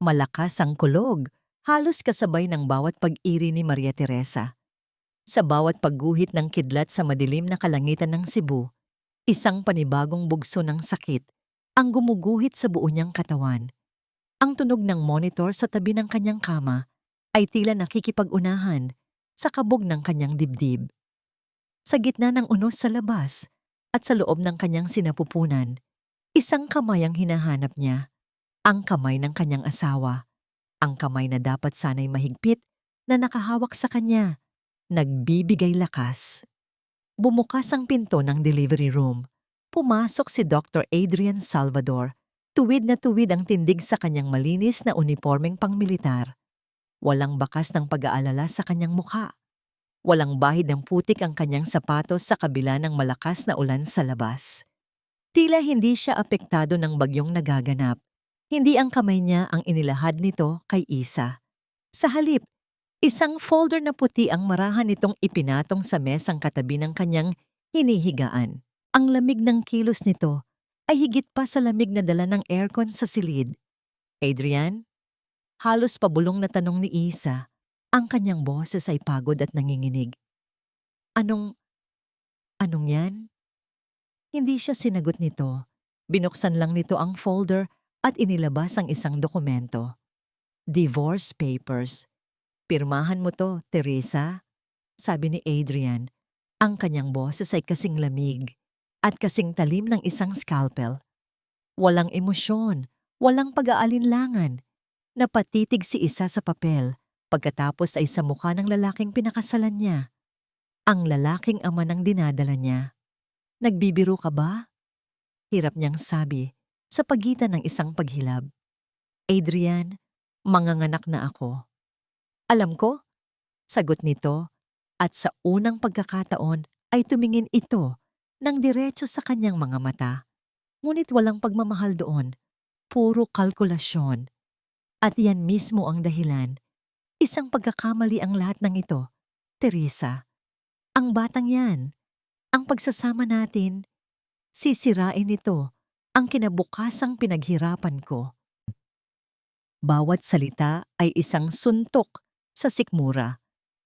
Malakas ang kulog, halos kasabay ng bawat pag-iri ni Maria Teresa. Sa bawat pagguhit ng kidlat sa madilim na kalangitan ng Cebu, isang panibagong bugso ng sakit ang gumuguhit sa buo niyang katawan. Ang tunog ng monitor sa tabi ng kanyang kama ay tila nakikipag-unahan sa kabog ng kanyang dibdib. Sa gitna ng unos sa labas at sa loob ng kanyang sinapupunan, isang kamay ang hinahanap niya, ang kamay ng kanyang asawa, ang kamay na dapat sana'y mahigpit na nakahawak sa kanya, nagbibigay lakas. Bumukas ang pinto ng delivery room. Pumasok si Dr. Adrian Salvador. Tuwid na tuwid ang tindig sa kanyang malinis na unipormeng pangmilitar. Walang bakas ng pag-aalala sa kanyang mukha. Walang bahid ng putik ang kanyang sapatos sa kabila ng malakas na ulan sa labas. Tila hindi siya apektado ng bagyong nagaganap. Hindi ang kamay niya ang inilahad nito kay Isa. Sa halip, isang folder na puti ang marahan nitong ipinatong sa mesang katabi ng kanyang hinihigaan. Ang lamig ng kilos nito ay higit pa sa lamig na dala ng aircon sa silid. Adrian? Halos pabulong na tanong ni Isa. Ang kanyang boses ay pagod at nanginginig. Anong yan? Hindi siya sinagot nito. Binuksan lang nito ang folder at inilabas ang isang dokumento. Divorce papers. Pirmahan mo to, Teresa, sabi ni Adrian. Ang kanyang boses ay kasing lamig at kasing talim ng isang scalpel. Walang emosyon, walang pag-aalinlangan. Napatitig si Isa sa papel, pagkatapos ay sa mukha ng lalaking pinakasalan niya. Ang lalaking ama ng dinadala niya. Nagbibiro ka ba? Hirap niyang sabi sa pagitan ng isang paghilab. Adrian, manganganak na ako. Alam ko, sagot nito, at sa unang pagkakataon ay tumingin ito ng diretso sa kanyang mga mata. Ngunit walang pagmamahal doon, puro kalkulasyon. At yan mismo ang dahilan. Isang pagkakamali ang lahat ng ito, Teresa. Ang batang yan, ang pagsasama natin, sisirain nito ang kinabukasang pinaghirapan ko. Bawat salita ay isang suntok sa sikmura.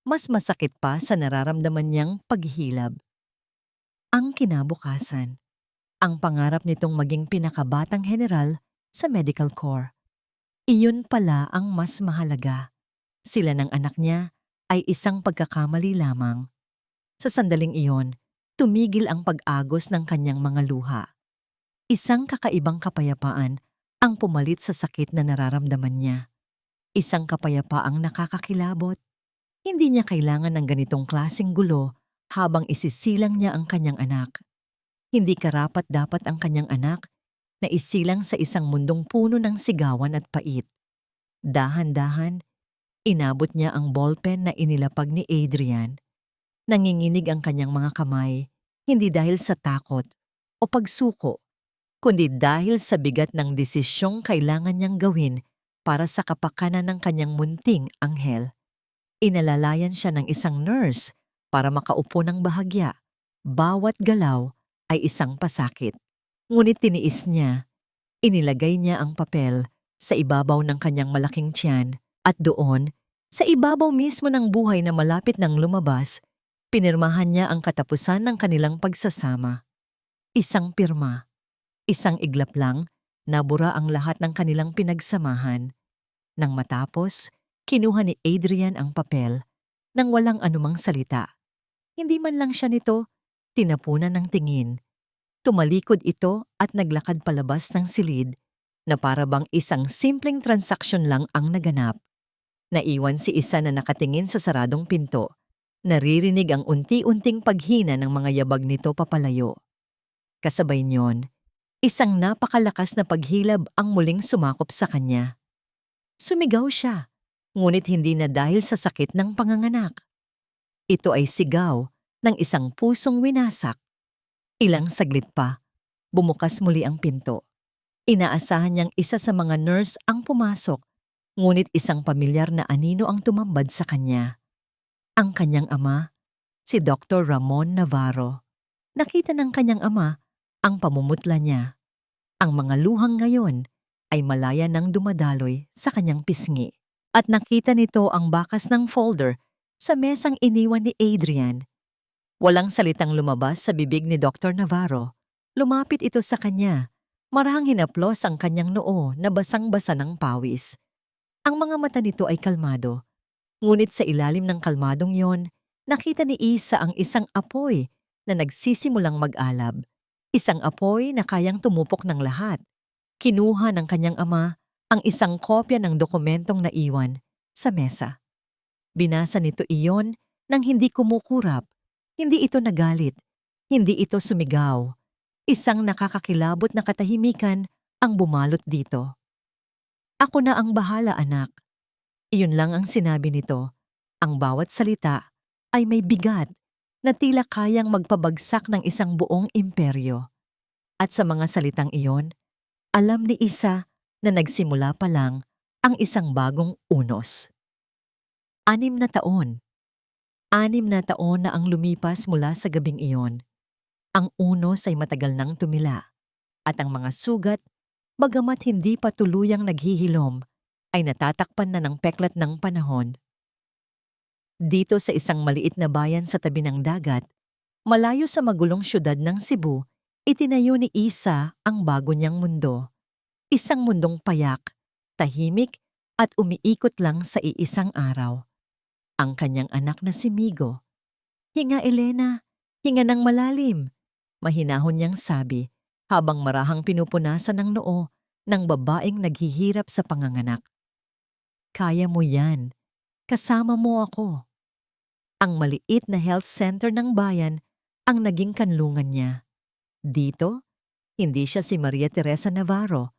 Mas masakit pa sa nararamdaman niyang paghihilab. Ang kinabukasan, ang pangarap nitong maging pinakabatang general sa Medical Corps. Iyon pala ang mas mahalaga. Sila ng anak niya ay isang pagkakamali lamang. Sa sandaling iyon, tumigil ang pag-agos ng kanyang mga luha. Isang kakaibang kapayapaan ang pumalit sa sakit na nararamdaman niya. Isang kapayapaang nakakakilabot. Hindi niya kailangan ng ganitong klaseng gulo habang isisilang niya ang kanyang anak. Hindi karapat-dapat ang kanyang anak na isilang sa isang mundong puno ng sigawan at pait. Dahan-dahan, inabot niya ang ballpen na inilapag ni Adrian. Nanginginig ang kanyang mga kamay, hindi dahil sa takot o pagsuko, kundi dahil sa bigat ng desisyong kailangan niyang gawin para sa kapakanan ng kanyang munting anghel. Inalalayan siya ng isang nurse para makaupo ng bahagya. Bawat galaw ay isang pasakit. Ngunit tiniis niya. Inilagay niya ang papel sa ibabaw ng kanyang malaking tiyan at doon, sa ibabaw mismo ng buhay na malapit nang lumabas, pinirmahan niya ang katapusan ng kanilang pagsasama. Isang pirma. Isang iglap lang, nabura ang lahat ng kanilang pinagsamahan. Nang matapos, kinuha ni Adrian ang papel nang walang anumang salita. Hindi man lang siya nito tinapunan ng tingin. Tumalikod ito at naglakad palabas ng silid na para bang isang simpleng transaksyon lang ang naganap. Naiwan si Isa na nakatingin sa saradong pinto. Naririnig ang unti-unting paghina ng mga yabag nito papalayo. Kasabay niyon, isang napakalakas na paghilab ang muling sumakop sa kanya. Sumigaw siya, ngunit hindi na dahil sa sakit ng panganganak. Ito ay sigaw ng isang pusong winasak. Ilang saglit pa, bumukas muli ang pinto. Inaasahan niyang isa sa mga nurse ang pumasok, ngunit isang pamilyar na anino ang tumambad sa kanya. Ang kanyang ama, si Dr. Ramon Navarro. Nakita ng kanyang ama ang pamumutla niya. Ang mga luhang ngayon ay malaya nang dumadaloy sa kanyang pisngi. At nakita nito ang bakas ng folder sa mesang iniwan ni Adrian. Walang salitang lumabas sa bibig ni Dr. Navarro. Lumapit ito sa kanya. Marahang hinaplos ang kanyang noo na basang-basa ng pawis. Ang mga mata nito ay kalmado. Ngunit sa ilalim ng kalmadong yon, nakita ni Isa ang isang apoy na nagsisimulang mag-alab. Isang apoy na kayang tumupok ng lahat. Kinuha ng kanyang ama ang isang kopya ng dokumentong naiwan sa mesa. Binasa nito iyon nang hindi kumukurap. Hindi ito nagalit. Hindi ito sumigaw. Isang nakakakilabot na katahimikan ang bumalot dito. "Ako na ang bahala, anak." Iyon lang ang sinabi nito. Ang bawat salita ay may bigat na tila kayang magpabagsak ng isang buong imperyo. At sa mga salitang iyon, alam ni Isa na nagsimula pa lang ang isang bagong unos. 6 na taon. 6 na taon na ang lumipas mula sa gabing iyon. Ang unos ay matagal nang tumila, at ang mga sugat, bagamat hindi pa tuluyang naghihilom, ay natatakpan na ng peklat ng panahon. Dito sa isang maliit na bayan sa tabi ng dagat, malayo sa magulong syudad ng Cebu, itinayo ni Isa ang bago niyang mundo. Isang mundong payak, tahimik at umiikot lang sa iisang araw. Ang kanyang anak na si Migo. "Hinga, Elena, hinga ng malalim," mahinahon niyang sabi habang marahang pinupunasan ng noo ng babaeng naghihirap sa panganganak. "Kaya mo yan. Kasama mo ako." Ang maliit na health center ng bayan ang naging kanlungan niya. Dito, hindi siya si Maria Teresa Navarro,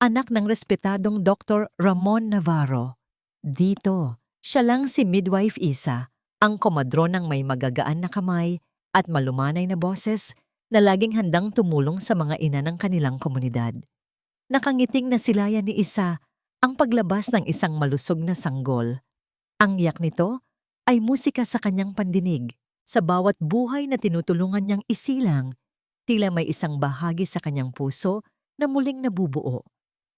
anak ng respetadong Dr. Ramon Navarro. Dito, siya lang si Midwife Isa, ang komadronang may magagaan na kamay at malumanay na boses na laging handang tumulong sa mga ina ng kanilang komunidad. Nakangiting nasilayan ni Isa ang paglabas ng isang malusog na sanggol. Ang iyak nito ay musika sa kanyang pandinig. Sa bawat buhay na tinutulungan niyang isilang, tila may isang bahagi sa kanyang puso na muling nabubuo.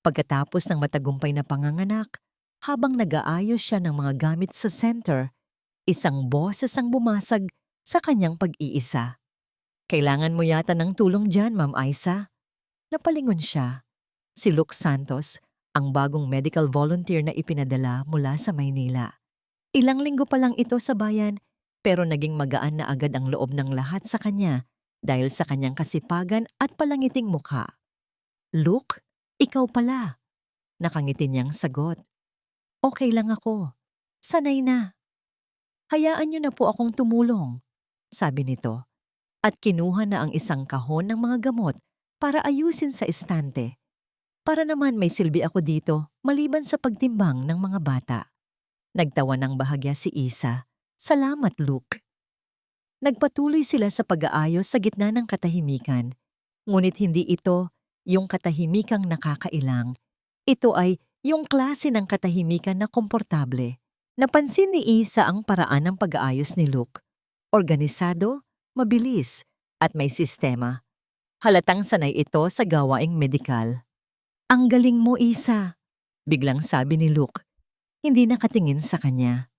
Pagkatapos ng matagumpay na panganganak, habang nag-aayos siya ng mga gamit sa center, isang boses ang bumasag sa kanyang pag-iisa. "Kailangan mo yata ng tulong dyan, Ma'am Isa." Napalingon siya. Si Luke Santos, ang bagong medical volunteer na ipinadala mula sa Maynila. Ilang linggo pa lang ito sa bayan, pero naging magaan na agad ang loob ng lahat sa kanya dahil sa kanyang kasipagan at palangiting mukha. "Luke, ikaw pala." Nakangiti niyang sagot. "Okay lang ako. Sanay na." "Hayaan niyo na po akong tumulong," sabi nito. At kinuha na ang isang kahon ng mga gamot para ayusin sa estante. "Para naman may silbi ako dito maliban sa pagtimbang ng mga bata." Nagtawa ng bahagya si Isa. "Salamat, Luke." Nagpatuloy sila sa pag-aayos sa gitna ng katahimikan. Ngunit hindi ito yung katahimikang nakakailang. Ito ay yung klase ng katahimikan na komportable. Napansin ni Isa ang paraan ng pag-aayos ni Luke. Organisado, mabilis, at may sistema. Halatang sanay ito sa gawaing medikal. "Ang galing mo, Isa," biglang sabi ni Luke. Hindi nakatingin sa kanya.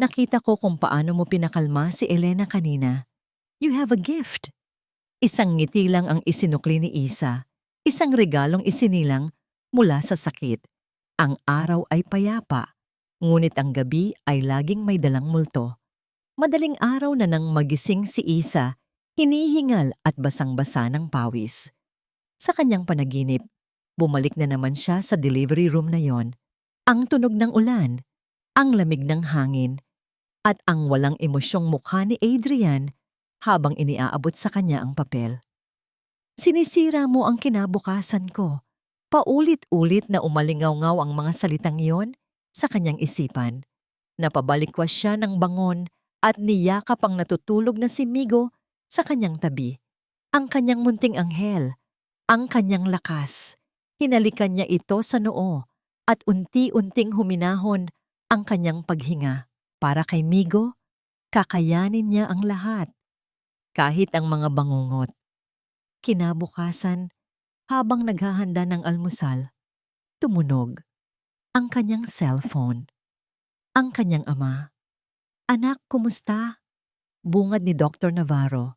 "Nakita ko kung paano mo pinakalma si Elena kanina. You have a gift." Isang ngiti lang ang isinukli ni Isa. Isang regalong isinilang mula sa sakit. Ang araw ay payapa, ngunit ang gabi ay laging may dalang multo. Madaling araw na nang magising si Isa, hinihingal at basang-basa ng pawis. Sa kanyang panaginip, bumalik na naman siya sa delivery room na yon. Ang tunog ng ulan, ang lamig ng hangin, at ang walang emosyong mukha ni Adrian habang iniaabot sa kanya ang papel. "Sinisira mo ang kinabukasan ko." Paulit-ulit na umalingaw-ngaw ang mga salitang iyon sa kanyang isipan. Napabalikwas siya ng bangon at niyakap ang natutulog na si Migo sa kanyang tabi. Ang kanyang munting anghel, ang kanyang lakas. Hinalikan niya ito sa noo at unti-unting huminahon ang kanyang paghinga. Para kay Migo, kakayanin niya ang lahat, kahit ang mga bangungot. Kinabukasan, habang naghahanda ng almusal, Tumunog ang kanyang cellphone. Ang kanyang ama. "Anak, kumusta?" Bungad ni Dr. Navarro.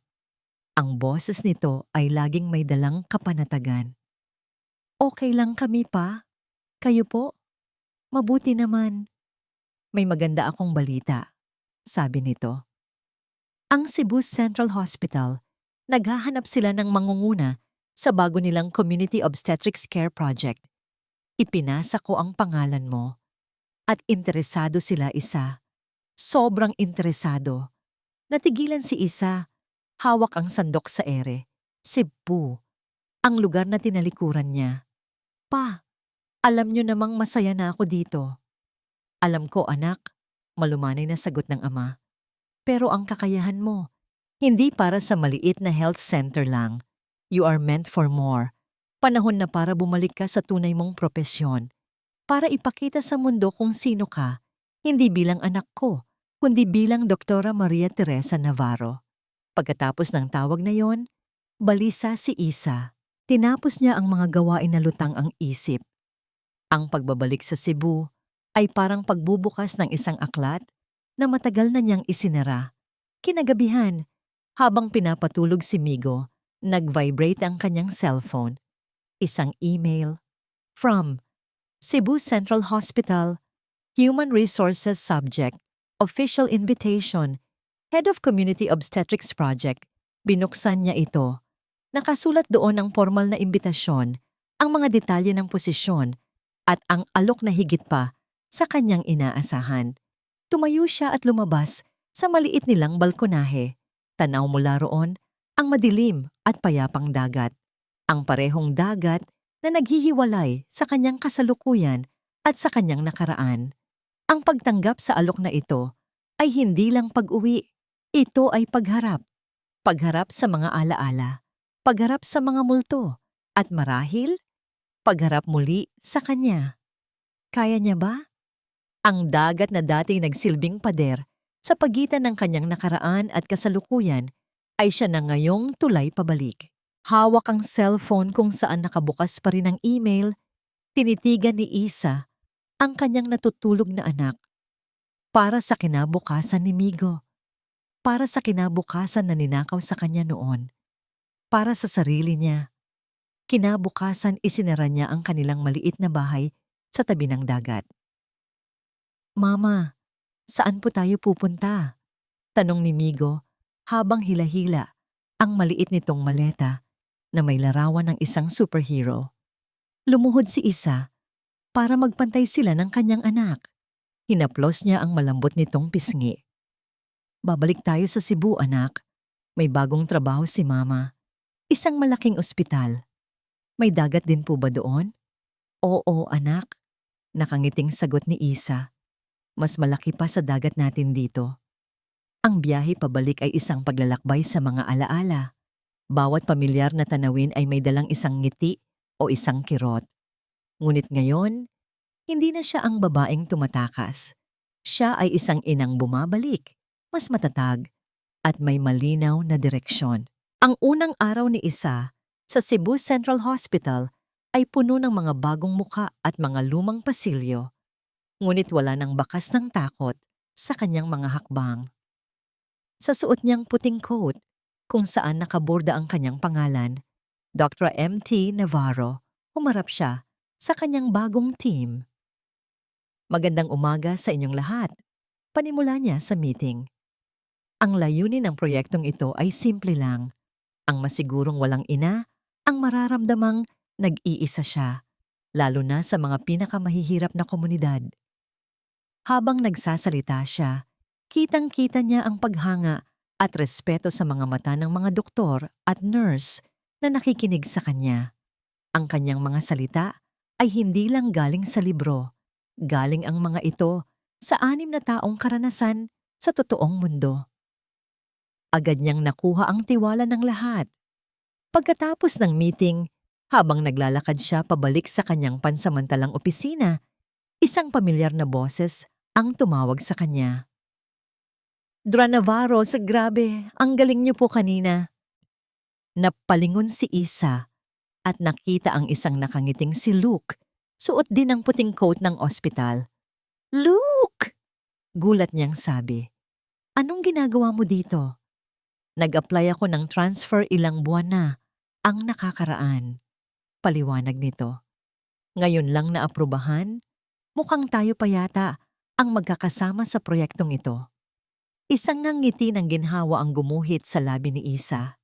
Ang boses nito ay laging may dalang kapanatagan. "Okay lang kami pa. Kayo po?" "Mabuti naman. May maganda akong balita," sabi nito. Ang Cebu Central Hospital, naghahanap sila ng mangunguna sa bago nilang Community Obstetrics Care Project. Ipinasa ko ang pangalan mo at interesado sila, Isa. Sobrang interesado. Natigilan si Isa. Hawak ang sandok sa ere. Cebu, ang lugar na tinalikuran niya. "Pa, alam niyo namang masaya na ako dito." "Alam ko, anak," malumanay na sagot ng ama. "Pero ang kakayahan mo, hindi para sa maliit na health center lang. You are meant for more. Panahon na para bumalik ka sa tunay mong propesyon. Para ipakita sa mundo kung sino ka, hindi bilang anak ko, kundi bilang Doktora Maria Teresa Navarro." Pagkatapos ng tawag na yon, balisa si Isa. Tinapos niya ang mga gawain na lutang ang isip. Ang pagbabalik sa Cebu ay parang pagbubukas ng isang aklat na matagal na niyang isinara. Kinagabihan, habang pinapatulog si Migo, nag-vibrate ang kanyang cellphone. Isang email from Cebu Central Hospital, Human Resources Subject, Official Invitation, Head of Community Obstetrics Project. Binuksan niya ito. Nakasulat doon ang formal na imbitasyon, ang mga detalye ng posisyon, at ang alok na higit pa sa kanyang inaasahan. Tumayo siya at lumabas sa maliit nilang balkonahe. Tanaw mula roon ang madilim at payapang dagat. Ang parehong dagat na naghihiwalay sa kanyang kasalukuyan at sa kanyang nakaraan. Ang pagtanggap sa alok na ito ay hindi lang pag-uwi. Ito ay pagharap. Pagharap sa mga alaala. Pagharap sa mga multo. At marahil, pagharap muli sa kanya. Kaya niya ba? Ang dagat na dating nagsilbing pader sa pagitan ng kanyang nakaraan at kasalukuyan ay siya na ngayong tulay pabalik. Hawak ang cellphone kung saan nakabukas pa rin ang email, tinitigan ni Isa ang kanyang natutulog na anak. Para sa kinabukasan ni Migo. Para sa kinabukasan na ninakaw sa kanya noon. Para sa sarili niya. Kinabukasan isinara niya ang kanilang maliit na bahay sa tabi ng dagat. "Mama, saan po tayo pupunta?" Tanong ni Migo habang hila-hila ang maliit nitong maleta na may larawan ng isang superhero. Lumuhod si Isa para magpantay sila ng kanyang anak. Hinaplos niya ang malambot nitong pisngi. "Babalik tayo sa Cebu, anak. May bagong trabaho si Mama. Isang malaking ospital. May dagat din po ba doon?" "Oo, anak." Nakangiting sagot ni Isa. "Mas malaki pa sa dagat natin dito." Ang biyahe pabalik ay isang paglalakbay sa mga alaala. Bawat pamilyar na tanawin ay may dalang isang ngiti o isang kirot. Ngunit ngayon, hindi na siya ang babaeng tumatakas. Siya ay isang inang bumabalik, mas matatag, at may malinaw na direksyon. Ang unang araw ni Isa sa Cebu Central Hospital ay puno ng mga bagong muka at mga lumang pasilyo. Ngunit wala nang bakas ng takot sa kanyang mga hakbang. Sa suot niyang puting coat, kung saan nakaborda ang kanyang pangalan, Dr. M.T. Navarro, humarap siya sa kanyang bagong team. "Magandang umaga sa inyong lahat," panimula niya sa meeting. Ang layunin ng proyektong ito ay simple lang. Ang masigurong walang ina ang mararamdamang nag-iisa siya, lalo na sa mga pinakamahihirap na komunidad. Habang nagsasalita siya, kitang-kita niya ang paghanga at respeto sa mga mata ng mga doktor at nurse na nakikinig sa kanya. Ang kanyang mga salita ay hindi lang galing sa libro. Galing ang mga ito sa 6 na taong karanasan sa totoong mundo. Agad niyang nakuha ang tiwala ng lahat. Pagkatapos ng meeting, habang naglalakad siya pabalik sa kanyang pansamantalang opisina, isang pamilyar na boses ang tumawag sa kanya. "Dra Navarro, sa grabe, ang galing niyo po kanina." Napalingon si Isa at nakita ang isang nakangiting si Luke Suot din ang puting coat ng ospital. "Luke!" Gulat niyang sabi. "Anong ginagawa mo dito?" "Nag-apply ako ng transfer ilang buwan na, ang nakakaraan." Paliwanag nito. "Ngayon lang naaprubahan? Mukhang tayo pa yata ang magkakasama sa proyektong ito." Isang ngiti ng ginhawa ang gumuhit sa labi ni Isa.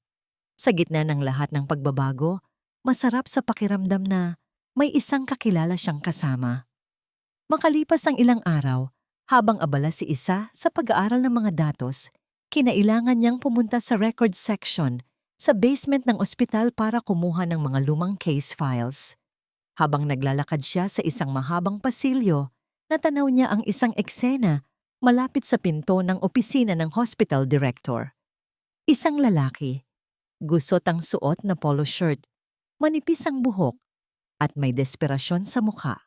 Sa gitna ng lahat ng pagbabago, masarap sa pakiramdam na may isang kakilala siyang kasama. Makalipas ang ilang araw, habang abala si Isa sa pag-aaral ng mga datos, kinailangan niyang pumunta sa record section sa basement ng ospital para kumuha ng mga lumang case files. Habang naglalakad siya sa isang mahabang pasilyo, natanaw niya ang isang eksena malapit sa pinto ng opisina ng hospital director. Isang lalaki, gusot ang suot na polo shirt, manipis ang buhok, at may desperasyon sa mukha.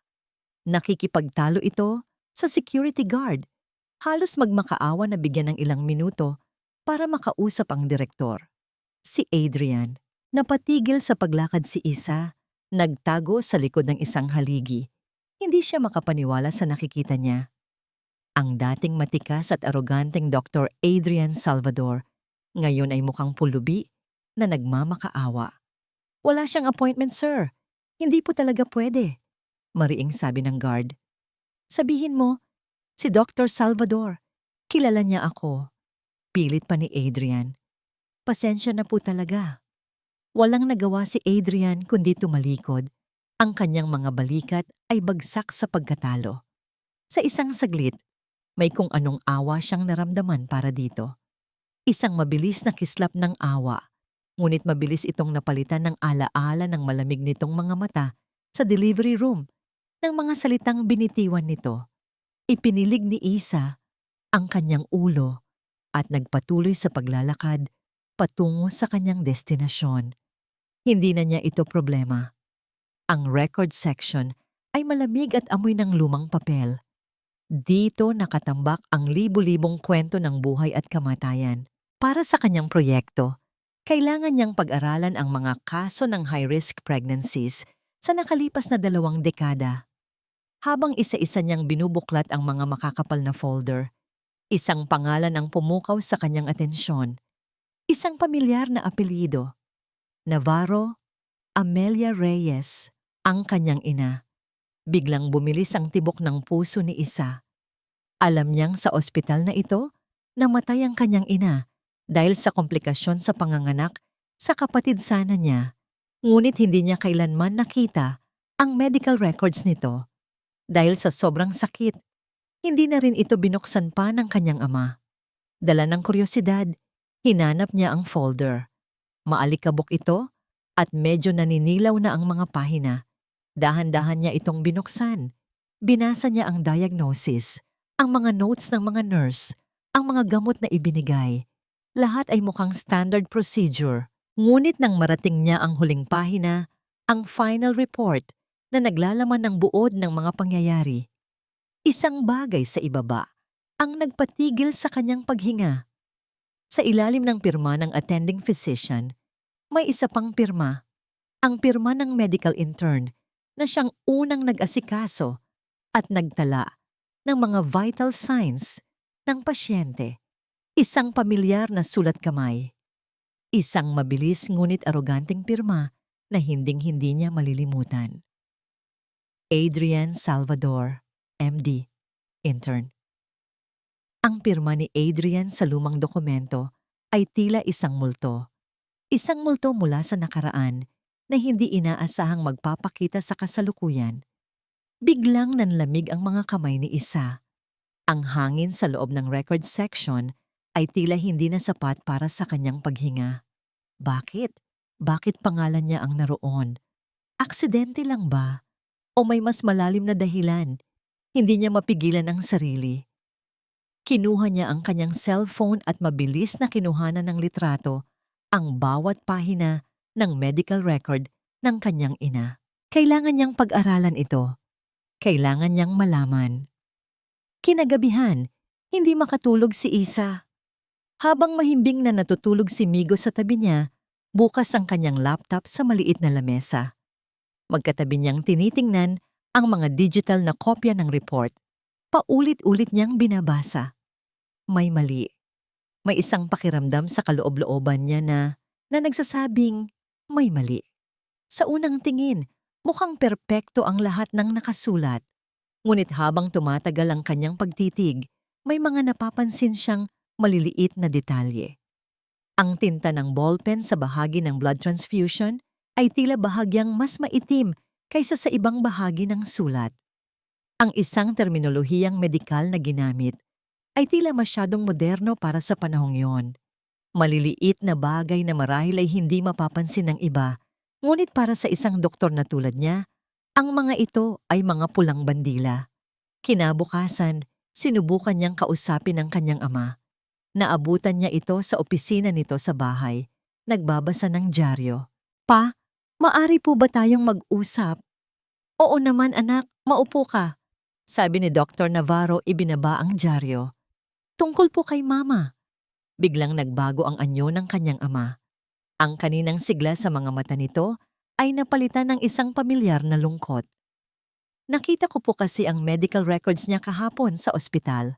Nakikipagtalo ito sa security guard, halos magmakaawa na bigyan ng ilang minuto para makausap ang direktor. Si Adrian, napatigil sa paglakad si Isa, nagtago sa likod ng isang haligi. Hindi siya makapaniwala sa nakikita niya. Ang dating matikas at aroganteng Dr. Adrian Salvador, ngayon ay mukhang pulubi na nagmamakaawa. "Wala siyang appointment, sir. Hindi po talaga pwede," mariing sabi ng guard. "Sabihin mo, si Dr. Salvador. Kilala niya ako." Pilit pa ni Adrian. "Pasensya na po talaga." Walang nagawa si Adrian kundi tumalikod. Ang kanyang mga balikat ay bagsak sa pagkatalo. Sa isang saglit, may kung anong awa siyang naramdaman para dito. Isang mabilis na kislap ng awa, ngunit mabilis itong napalitan ng alaala ng malamig nitong mga mata sa delivery room ng mga salitang binitiwan nito. Ipinilig ni Isa ang kanyang ulo at nagpatuloy sa paglalakad patungo sa kanyang destinasyon. Hindi na niya ito problema. Ang record section ay malamig at amoy ng lumang papel. Dito nakatambak ang libu-libong kwento ng buhay at kamatayan. Para sa kanyang proyekto, kailangan niyang pag-aralan ang mga kaso ng high-risk pregnancies sa nakalipas na 2 dekada. Habang isa-isa niyang binubuklat ang mga makakapal na folder, isang pangalan ang pumukaw sa kanyang atensyon. Isang pamilyar na apelyido. Navarro Amelia Reyes, ang kanyang ina. Biglang bumilis ang tibok ng puso ni Isa. Alam niyang sa ospital na ito, namatay ang kanyang ina dahil sa komplikasyon sa panganganak sa kapatid sana niya. Ngunit hindi niya kailanman nakita ang medical records nito. Dahil sa sobrang sakit, hindi na rin ito binuksan pa ng kanyang ama. Dala ng kuryosidad, hinanap niya ang folder. Maalikabok ito at medyo naninilaw na ang mga pahina. Dahan-dahan niya itong binuksan. Binasa niya ang diagnosis, ang mga notes ng mga nurse, ang mga gamot na ibinigay. Lahat ay mukhang standard procedure. Ngunit nang marating niya ang huling pahina, ang final report na naglalaman ng buod ng mga pangyayari, isang bagay sa ibaba ang nagpatigil sa kanyang paghinga. Sa ilalim ng pirma ng attending physician, may isa pang pirma, ang pirma ng medical intern na siyang unang nag-asikaso at nagtala ng mga vital signs ng pasyente. Isang pamilyar na sulat kamay. Isang mabilis ngunit aroganteng pirma na hinding-hindi niya malilimutan. Adrian Salvador, MD, intern. Ang pirma ni Adrian sa lumang dokumento ay tila isang multo. Isang multo mula sa nakaraan na hindi inaasahang magpapakita sa kasalukuyan. Biglang nanlamig ang mga kamay ni Isa. Ang hangin sa loob ng record section ay tila hindi na sapat para sa kanyang paghinga. Bakit? Bakit pangalan niya ang naroon? Aksidente lang ba? O may mas malalim na dahilan? Hindi niya mapigilan ang sarili. Kinuha niya ang kanyang cellphone at mabilis na kinuhanan ng litrato ang bawat pahina ng medical record ng kanyang ina. Kailangan niyang pag-aralan ito. Kailangan niyang malaman. Kinagabihan, hindi makatulog si Isa. Habang mahimbing na natutulog si Migo sa tabi niya, bukas ang kanyang laptop sa maliit na lamesa. Magkatabi niyang tinitingnan Ang mga digital na kopya ng report, paulit-ulit niyang binabasa. May mali. May isang pakiramdam sa kaloob-looban niya na nagsasabing may mali. Sa unang tingin, mukhang perpekto ang lahat ng nakasulat. Ngunit habang tumatagal ang kanyang pagtitig, may mga napapansin siyang maliliit na detalye. Ang tinta ng ballpen sa bahagi ng blood transfusion ay tila bahagyang mas maitim kaysa sa ibang bahagi ng sulat. Ang isang terminolohiyang medikal na ginamit ay tila masyadong moderno para sa panahong yon. Maliliit na bagay na marahil ay hindi mapapansin ng iba, ngunit para sa isang doktor na tulad niya, ang mga ito ay mga pulang bandila. Kinabukasan, sinubukan niyang kausapin ang kanyang ama. Naabutan niya ito sa opisina nito sa bahay, nagbabasa ng dyaryo. Pa, maari po ba tayong mag-usap? Oo naman anak, maupo ka. Sabi ni Dr. Navarro ibinaba ang dyaryo. Tungkol po kay mama. Biglang nagbago ang anyo ng kanyang ama. Ang kaninang sigla sa mga mata nito ay napalitan ng isang pamilyar na lungkot. Nakita ko po kasi ang medical records niya kahapon sa ospital.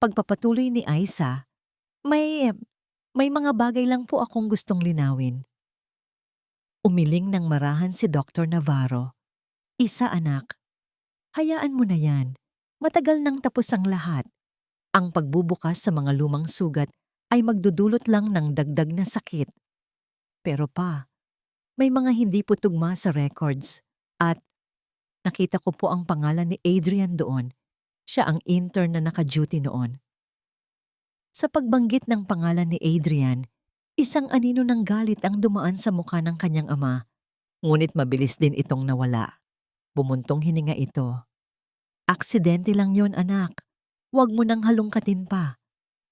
Pagpapatuloy ni Aisa, may mga bagay lang po akong gustong linawin. Umiling ng marahan si Dr. Navarro. Isa anak, hayaan mo na yan. Matagal nang tapos ang lahat. Ang pagbubukas sa mga lumang sugat ay magdudulot lang ng dagdag na sakit. Pero pa, may mga hindi po tugma sa records at nakita ko po ang pangalan ni Adrian doon. Siya ang intern na naka-duty noon. Sa pagbanggit ng pangalan ni Adrian, isang anino ng galit ang dumaan sa mukha ng kanyang ama. Ngunit mabilis din itong nawala. Bumuntong hininga ito. Aksidente lang yon anak. Huwag mo nang halongkatin pa.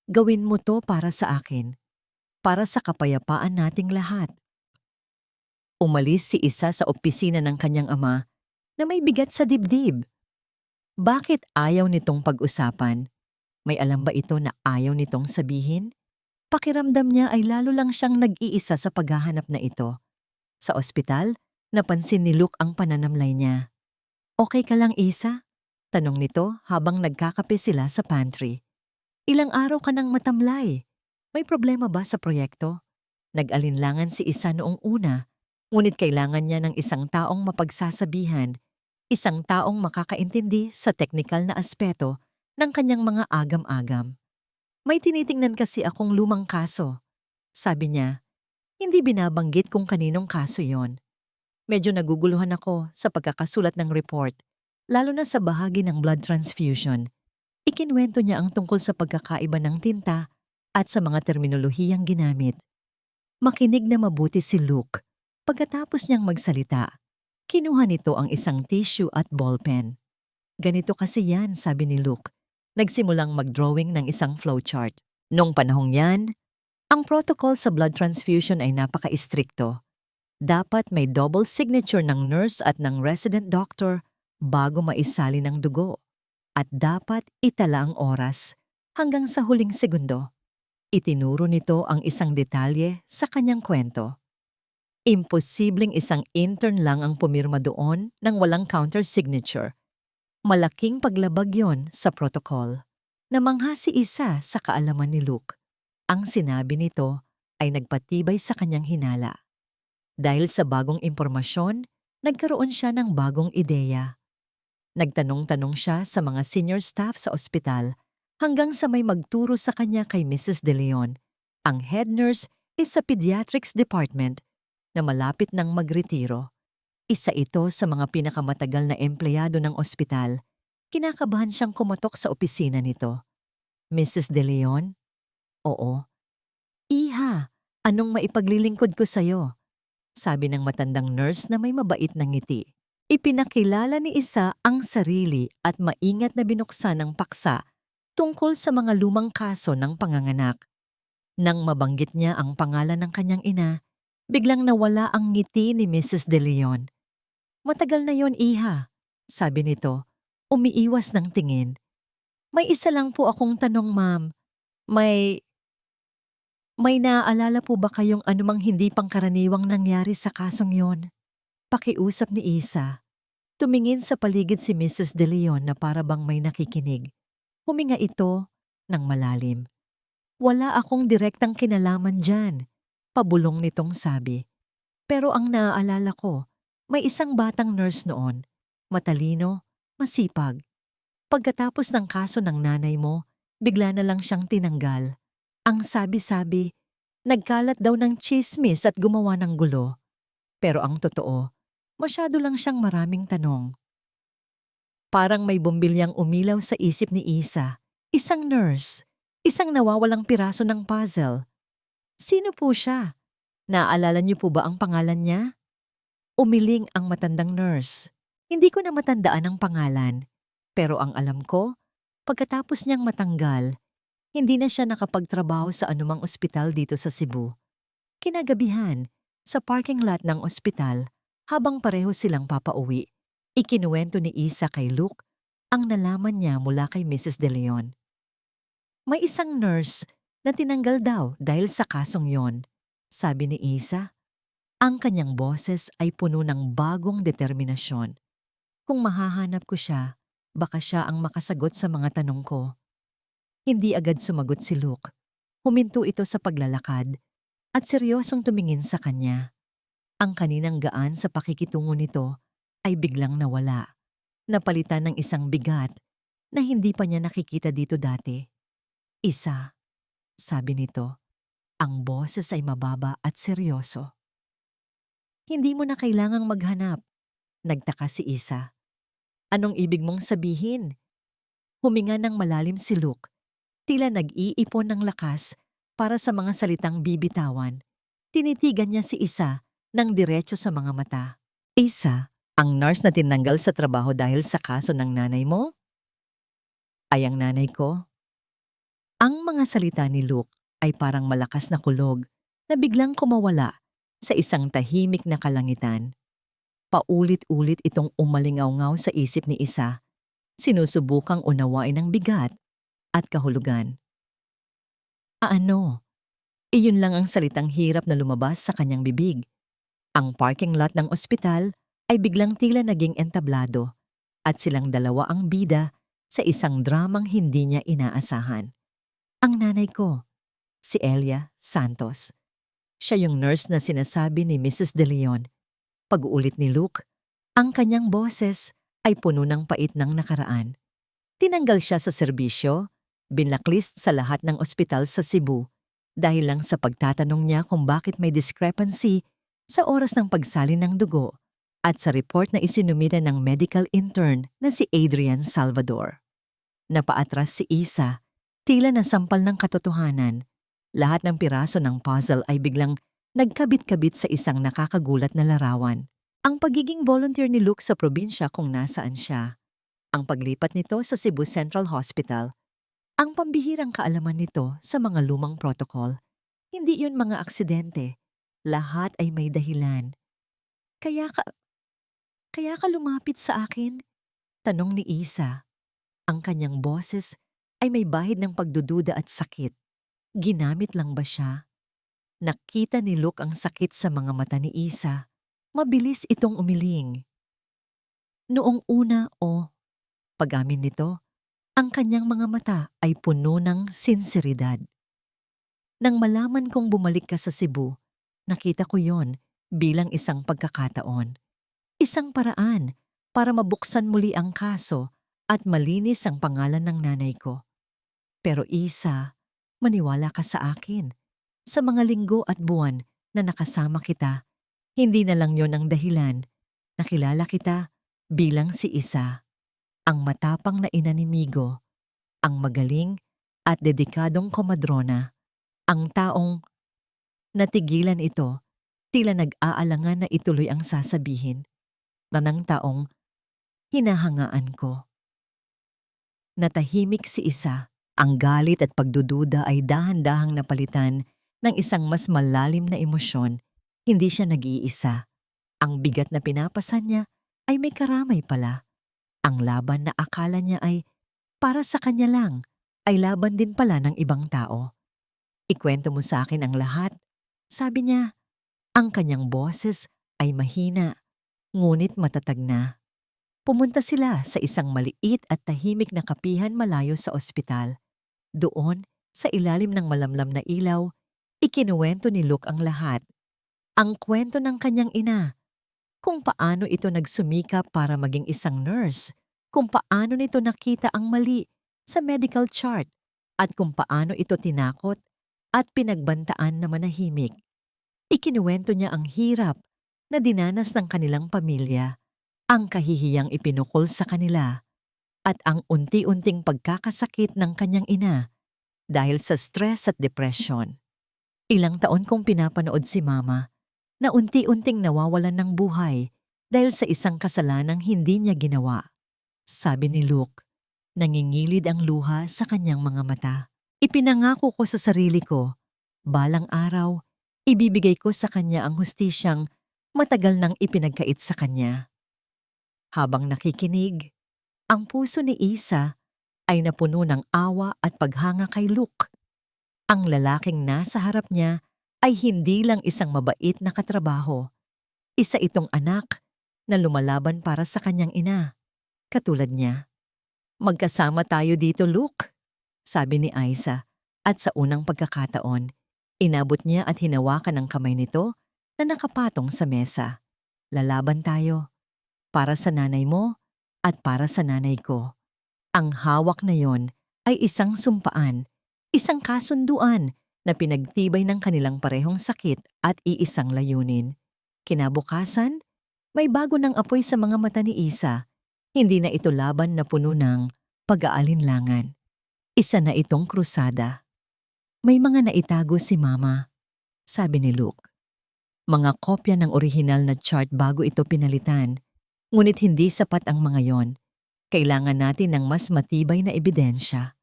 Gawin mo to para sa akin. Para sa kapayapaan nating lahat. Umalis si Isa sa opisina ng kanyang ama na may bigat sa dibdib. Bakit ayaw nitong pag-usapan? May alam ba ito na ayaw nitong sabihin? Pakiramdam niya ay lalo lang siyang nag-iisa sa paghahanap na ito. Sa ospital, napansin ni Luke ang pananamlay niya. Okay ka lang, Isa? Tanong nito habang nagkakape sila sa pantry. Ilang araw ka nang matamlay. May problema ba sa proyekto? Nag-alinlangan si Isa noong una, ngunit kailangan niya ng isang taong mapagsasabihan, isang taong makakaintindi sa teknikal na aspeto ng kanyang mga agam-agam. May tinitingnan kasi akong lumang kaso. Sabi niya, hindi binabanggit kung kaninong kaso yon. Medyo naguguluhan ako sa pagkakasulat ng report, lalo na sa bahagi ng blood transfusion. Ikinwento niya ang tungkol sa pagkakaiba ng tinta at sa mga terminolohiyang ginamit. Makinig na mabuti si Luke. Pagkatapos niyang magsalita, kinuha nito ang isang tissue at ballpen. Ganito kasi yan, sabi ni Luke. Nagsimulang mag-drawing ng isang flowchart. Noong panahong yan, ang protocol sa blood transfusion ay napaka-istrikto. Dapat may double signature ng nurse at ng resident doctor bago maisali ng dugo. At dapat itala ang oras hanggang sa huling segundo. Itinuro nito ang isang detalye sa kanyang kwento. Imposibleng isang intern lang ang pumirma doon nang walang counter-signature. Malaking paglabag yon sa protocol. Namangha si Isa sa kaalaman ni Luke. Ang sinabi nito ay nagpatibay sa kanyang hinala. Dahil sa bagong impormasyon, nagkaroon siya ng bagong ideya. Nagtanong-tanong siya sa mga senior staff sa ospital hanggang sa may magturo sa kanya kay Mrs. De Leon, ang head nurse sa pediatrics department na malapit nang magretiro. Isa ito sa mga pinakamatagal na empleyado ng ospital. Kinakabahan siyang kumatok sa opisina nito. Mrs. De Leon? Oo. Iha, anong maipaglilingkod ko sa'yo? Sabi ng matandang nurse na may mabait na ngiti. Ipinakilala ni Isa ang sarili at maingat na binuksan ang paksa tungkol sa mga lumang kaso ng panganganak. Nang mabanggit niya ang pangalan ng kanyang ina, biglang nawala ang ngiti ni Mrs. De Leon. Matagal na yon, Iha, sabi nito, umiiwas ng tingin. May isa lang po akong tanong, ma'am. May naaalala po ba kayong anumang hindi pangkaraniwang nangyari sa kasong yon? Pakiusap ni Isa. Tumingin sa paligid si Mrs. De Leon na para bang may nakikinig. Huminga ito ng malalim. Wala akong direktang kinalaman dyan, pabulong nitong sabi. Pero ang naaalala ko, may isang batang nurse noon, matalino, masipag. Pagkatapos ng kaso ng nanay mo, bigla na lang siyang tinanggal. Ang sabi-sabi, nagkalat daw ng tsismis at gumawa ng gulo. Pero ang totoo, masyado lang siyang maraming tanong. Parang may bumbilyang umilaw sa isip ni Isa. Isang nurse, isang nawawalang piraso ng puzzle. Sino po siya? Naaalala niyo po ba ang pangalan niya? Umiling ang matandang nurse. Hindi ko na matandaan ang pangalan. Pero ang alam ko, pagkatapos niyang matanggal, hindi na siya nakapagtrabaho sa anumang ospital dito sa Cebu. Kinagabihan, sa parking lot ng ospital, habang pareho silang papauwi, ikinuwento ni Isa kay Luke ang nalaman niya mula kay Mrs. De Leon. May isang nurse na tinanggal daw dahil sa kasong yon, sabi ni Isa. Ang kanyang boses ay puno ng bagong determinasyon. Kung mahahanap ko siya, baka siya ang makasagot sa mga tanong ko. Hindi agad sumagot si Luke. Huminto ito sa paglalakad at seryosong tumingin sa kanya. Ang kaninang gaan sa pakikitungo nito ay biglang nawala. Napalitan ng isang bigat na hindi pa niya nakikita dito dati. Isa, sabi nito, ang boses ay mababa at seryoso. Hindi mo na kailangang maghanap, nagtaka si Isa. Anong ibig mong sabihin? Huminga ng malalim si Luke, tila nag-iipon ng lakas para sa mga salitang bibitawan. Tinitigan niya si Isa ng diretso sa mga mata. Isa, ang nurse na tinanggal sa trabaho dahil sa kaso ng nanay mo? Ay ang nanay ko? Ang mga salita ni Luke ay parang malakas na kulog na biglang kumawala sa isang tahimik na kalangitan. Paulit-ulit itong umalingaw-ngaw sa isip ni Isa, sinusubukang unawain ang bigat at kahulugan. Ano? Iyon lang ang salitang hirap na lumabas sa kanyang bibig. Ang parking lot ng ospital ay biglang tila naging entablado at silang dalawa ang bida sa isang dramang hindi niya inaasahan. Ang nanay ko, si Elia Santos. Siya yung nurse na sinasabi ni Mrs. De Leon. Pag-uulit ni Luke, ang kanyang boses ay puno ng pait ng nakaraan. Tinanggal siya sa serbisyo, binlacklist sa lahat ng ospital sa Cebu dahil lang sa pagtatanong niya kung bakit may discrepancy sa oras ng pagsalin ng dugo at sa report na isinumite ng medical intern na si Adrian Salvador. Napaatras si Isa, tila nasampal ng katotohanan. Lahat ng piraso ng puzzle ay biglang nagkabit-kabit sa isang nakakagulat na larawan. Ang pagiging volunteer ni Luke sa probinsya kung nasaan siya. Ang paglipat nito sa Cebu Central Hospital. Ang pambihirang kaalaman nito sa mga lumang protocol. Hindi yun mga aksidente. Lahat ay may dahilan. Kaya ka lumapit sa akin? Tanong ni Isa. Ang kanyang boses ay may bahid ng pagdududa at sakit. Ginamit lang ba siya? Nakita ni Luke ang sakit sa mga mata ni Isa. Mabilis itong umiling. Noong una pag-amin nito, ang kanyang mga mata ay puno ng sinseridad. Nang malaman kong bumalik ka sa Cebu, nakita ko yon bilang isang pagkakataon. Isang paraan para mabuksan muli ang kaso at malinis ang pangalan ng nanay ko. Pero Isa, maniwala ka sa akin. Sa mga linggo at buwan na nakasama kita, hindi na lang yon ang dahilan. Nakilala kita bilang si Isa, ang matapang na ina ni Migo, ang magaling at dedikadong komadrona, ang taong natigilan ito, tila nag-aalangan na ituloy ang sasabihin, na ng taong hinahangaan ko. Natahimik si Isa. Ang galit at pagdududa ay dahan-dahang napalitan ng isang mas malalim na emosyon. Hindi siya nag-iisa. Ang bigat na pinapasan niya ay may karamay pala. Ang laban na akala niya ay para sa kanya lang, ay laban din pala ng ibang tao. Ikwento mo sa akin ang lahat. Sabi niya, ang kanyang boses ay mahina, ngunit matatag na. Pumunta sila sa isang maliit at tahimik na kapihan malayo sa ospital. Doon, sa ilalim ng malamlam na ilaw, ikinuwento ni Luke ang lahat. Ang kwento ng kanyang ina, kung paano ito nagsumikap para maging isang nurse, kung paano nito nakita ang mali sa medical chart, at kung paano ito tinakot at pinagbantaan na manahimik. Ikinuwento niya ang hirap na dinanas ng kanilang pamilya, ang kahihiyang ipinukol sa kanila, at ang unti-unting pagkakasakit ng kanyang ina dahil sa stress at depression. Ilang taon kong pinapanood si Mama na unti-unting nawawalan ng buhay dahil sa isang kasalanang hindi niya ginawa. Sabi ni Luke, nangingilid ang luha sa kanyang mga mata. Ipinangako ko sa sarili ko, balang araw, ibibigay ko sa kanya ang hustisyang matagal nang ipinagkait sa kanya. Habang nakikinig, ang puso ni Isa ay napuno ng awa at paghanga kay Luke. Ang lalaking nasa harap niya ay hindi lang isang mabait na katrabaho. Isa itong anak na lumalaban para sa kanyang ina, katulad niya. Magkasama tayo dito, Luke, sabi ni Isa, at sa unang pagkakataon, inabot niya at hinawakan ang kamay nito na nakapatong sa mesa. Lalaban tayo, para sa nanay mo at para sa nanay ko. Ang hawak na yon ay isang sumpaan, isang kasunduan na pinagtibay ng kanilang parehong sakit at iisang layunin. Kinabukasan, may bago ng apoy sa mga mata ni Isa. Hindi na ito laban na puno ng pag-aalinlangan. Isa na itong krusada. May mga naitago si Mama, sabi ni Luke. Mga kopya ng orihinal na chart bago ito pinalitan, ngunit hindi sapat ang mga yon. Kailangan natin ng mas matibay na ebidensya.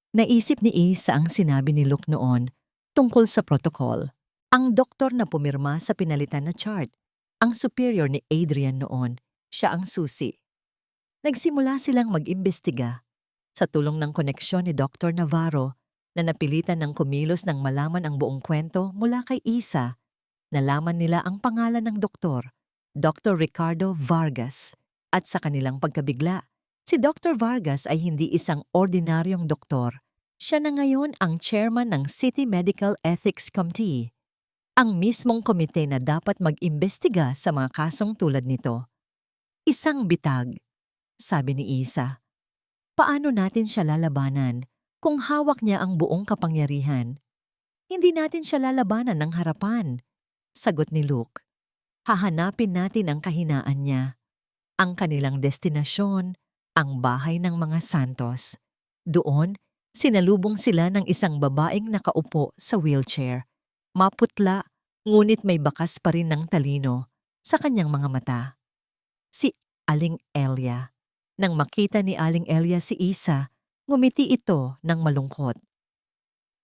Naisip ni Isa ang sinabi ni Luke noon tungkol sa protocol. Ang doktor na pumirma sa pinalitan na chart, ang superior ni Adrian noon, siya ang susi. Nagsimula silang mag-imbestiga sa tulong ng koneksyon ni Dr. Navarro na napilitan ng kumilos ng malaman ang buong kwento mula kay Isa. Nalaman nila ang pangalan ng doktor, Dr. Ricardo Vargas, at sa kanilang pagkabigla, si Dr. Vargas ay hindi isang ordinaryong doktor. Siya na ngayon ang chairman ng City Medical Ethics Committee, ang mismong komite na dapat mag-imbestiga sa mga kasong tulad nito. Isang bitag, sabi ni Isa. Paano natin siya lalabanan kung hawak niya ang buong kapangyarihan? Hindi natin siya lalabanan ng harapan, sagot ni Luke. Hahanapin natin ang kahinaan niya, ang kanilang destinasyon, ang bahay ng mga santos. Doon, sinalubong sila ng isang babaeng nakaupo sa wheelchair. Maputla, ngunit may bakas pa rin ng talino sa kanyang mga mata. Si Aling Elia. Nang makita ni Aling Elia si Isa, ngumiti ito ng malungkot.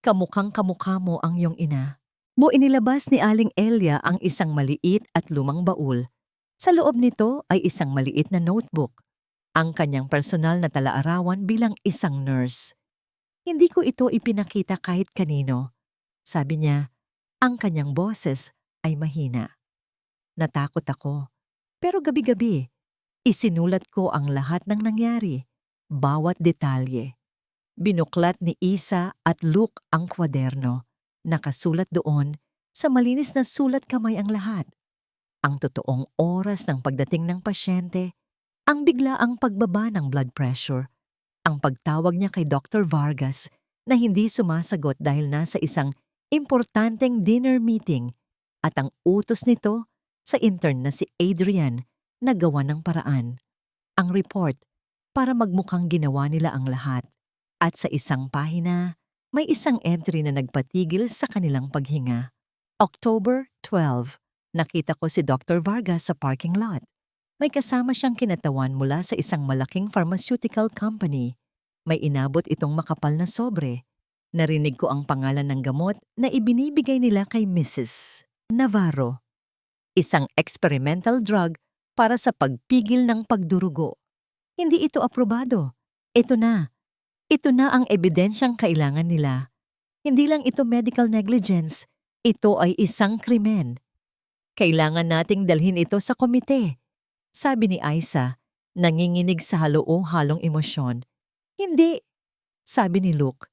Kamukhang kamukha mo ang iyong ina. Inilabas ni Aling Elia ang isang maliit at lumang baul. Sa loob nito ay isang maliit na notebook, ang kanyang personal na talaarawan bilang isang nurse. Hindi ko ito ipinakita kahit kanino. Sabi niya, ang kanyang boses ay mahina. Natakot ako, pero gabi-gabi, isinulat ko ang lahat ng nangyari, bawat detalye. Binuklat ni Isa at Luke ang kwaderno. Nakasulat doon, sa malinis na sulat kamay ang lahat. Ang totoong oras ng pagdating ng pasyente, ang biglaang pagbaba ng blood pressure, ang pagtawag niya kay Dr. Vargas na hindi sumasagot dahil nasa isang importanteng dinner meeting, at ang utos nito sa intern na si Adrian na gawa ng paraan. Ang report para magmukhang ginawa nila ang lahat. At sa isang pahina, may isang entry na nagpatigil sa kanilang paghinga. October 12, nakita ko si Dr. Vargas sa parking lot. May kasama siyang kinatawan mula sa isang malaking pharmaceutical company. May inabot itong makapal na sobre. Narinig ko ang pangalan ng gamot na ibinibigay nila kay Mrs. Navarro. Isang experimental drug para sa pagpigil ng pagdurugo. Hindi ito aprobado. Ito na. Ito na ang ebidensyang kailangan nila. Hindi lang ito medical negligence, ito ay isang krimen. Kailangan nating dalhin ito sa komite, sabi ni Isa, nanginginig sa halong emosyon. Hindi, sabi ni Luke.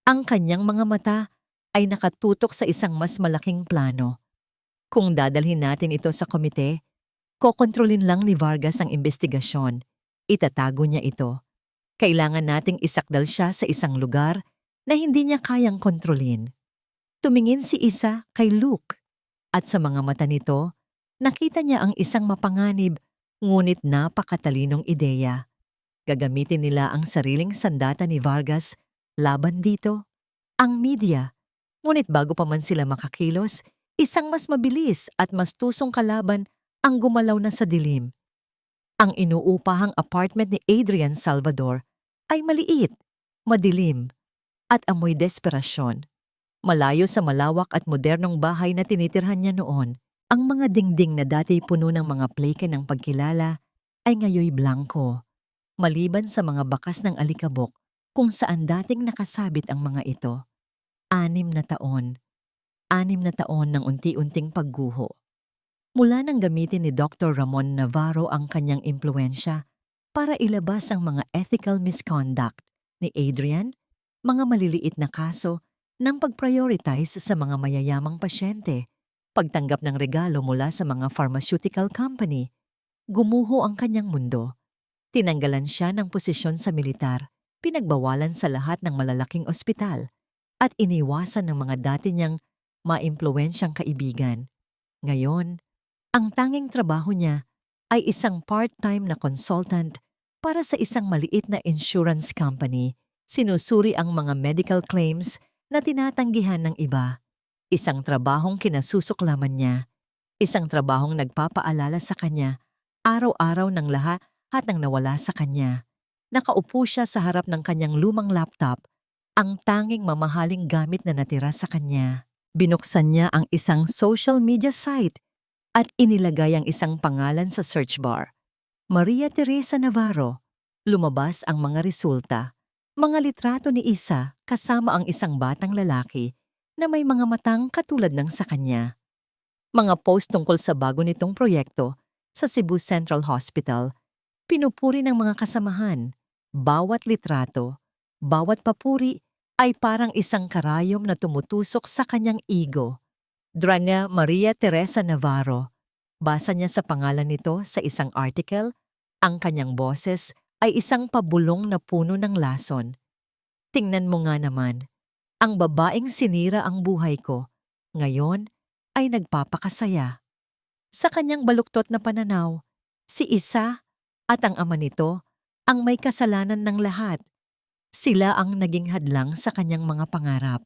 Ang kanyang mga mata ay nakatutok sa isang mas malaking plano. Kung dadalhin natin ito sa komite, kokontrolin lang ni Vargas ang investigasyon. Itatago niya ito. Kailangan nating isakdal siya sa isang lugar na hindi niya kayang kontrolin. Tumingin si Isa kay Luke at sa mga mata nito, nakita niya ang isang mapanganib ngunit napakatalinong ideya. Gagamitin nila ang sariling sandata ni Vargas laban dito, ang media. Ngunit bago pa man sila makakilos, isang mas mabilis at mas tusong kalaban ang gumalaw na sa dilim. Ang inuupahang apartment ni Adrian Salvador ay maliit, madilim, at amoy desperasyon. Malayo sa malawak at modernong bahay na tinitirhan niya noon, ang mga dingding na dati puno ng mga pleke ng pagkilala ay ngayoy blanko. Maliban sa mga bakas ng alikabok kung saan dating nakasabit ang mga ito. 6 na taon. 6 na taon ng unti-unting pagguho. Mula nang gamitin ni Dr. Ramon Navarro ang kanyang impluensya para ilabas ang mga ethical misconduct ni Adrian, mga maliliit na kaso ng pag-prioritize sa mga mayayamang pasyente, pagtanggap ng regalo mula sa mga pharmaceutical company, gumuho ang kanyang mundo. Tinanggalan siya ng posisyon sa militar, pinagbawalan sa lahat ng malalaking ospital, at iniwasan ng mga dati niyang maimpluwensyang kaibigan. Ngayon, ang tanging trabaho niya ay isang part-time na consultant para sa isang maliit na insurance company. Sinusuri ang mga medical claims na tinatanggihan ng iba. Isang trabahong kinasusuklaman niya. Isang trabahong nagpapaalala sa kanya araw-araw ng lahat ng nawala sa kanya. Nakaupo siya sa harap ng kanyang lumang laptop, ang tanging mamahaling gamit na natira sa kanya. Binuksan niya ang isang social media site at inilagay ang isang pangalan sa search bar. Maria Teresa Navarro. Lumabas ang mga resulta. Mga litrato ni Isa kasama ang isang batang lalaki na may mga matang katulad ng sa kanya. Mga post tungkol sa bago nitong proyekto sa Cebu Central Hospital. Pinupuri ng mga kasamahan. Bawat litrato, bawat papuri ay parang isang karayom na tumutusok sa kanyang ego. Drania Maria Teresa Navarro. Basa niya sa pangalan nito sa isang article, ang kanyang boses ay isang pabulong na puno ng lason. Tingnan mo nga naman, ang babaeng sinira ang buhay ko, ngayon ay nagpapakasaya. Sa kanyang baluktot na pananaw, si Isa at ang ama nito ang may kasalanan ng lahat. Sila ang naging hadlang sa kanyang mga pangarap.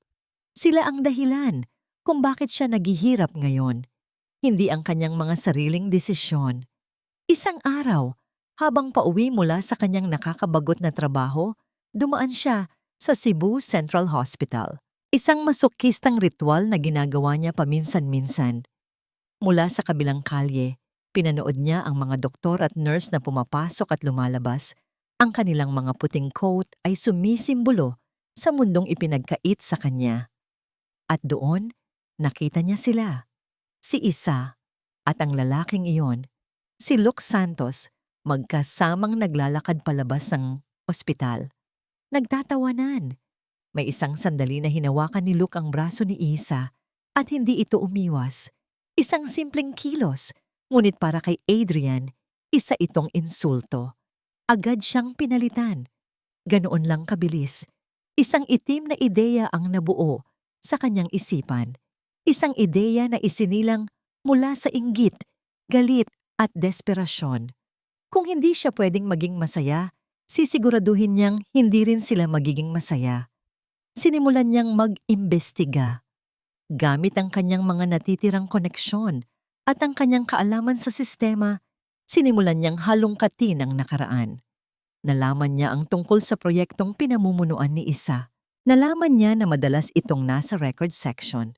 Sila ang dahilan kung bakit siya naghihirap ngayon. Hindi ang kanyang mga sariling desisyon. Isang araw, habang pauwi mula sa kanyang nakakabagot na trabaho, dumaan siya sa Cebu Central Hospital. Isang masokistang ritual na ginagawa niya paminsan-minsan. Mula sa kabilang kalye, pinanood niya ang mga doktor at nurse na pumapasok at lumalabas. Ang kanilang mga puting coat ay sumisimbolo sa mundong ipinagkait sa kanya. At doon, nakita niya sila. Si Isa at ang lalaking iyon, si Luke Santos, magkasamang naglalakad palabas ng ospital. Nagtatawanan. May isang sandali na hinawakan ni Luke ang braso ni Isa at hindi ito umiwas. Isang simpleng kilos, ngunit para kay Adrian, isa itong insulto. Agad siyang pinalitan. Ganoon lang kabilis. Isang itim na ideya ang nabuo sa kanyang isipan. Isang ideya na isinilang mula sa inggit, galit at desperasyon. Kung hindi siya pwedeng maging masaya, sisiguraduhin niyang hindi rin sila magiging masaya. Sinimulan niyang mag-imbestiga. Gamit ang kanyang mga natitirang koneksyon at ang kanyang kaalaman sa sistema, sinimulan niyang halongkatin ang nakaraan. Nalaman niya ang tungkol sa proyektong pinamumunuan ni Isa. Nalaman niya na madalas itong nasa record section.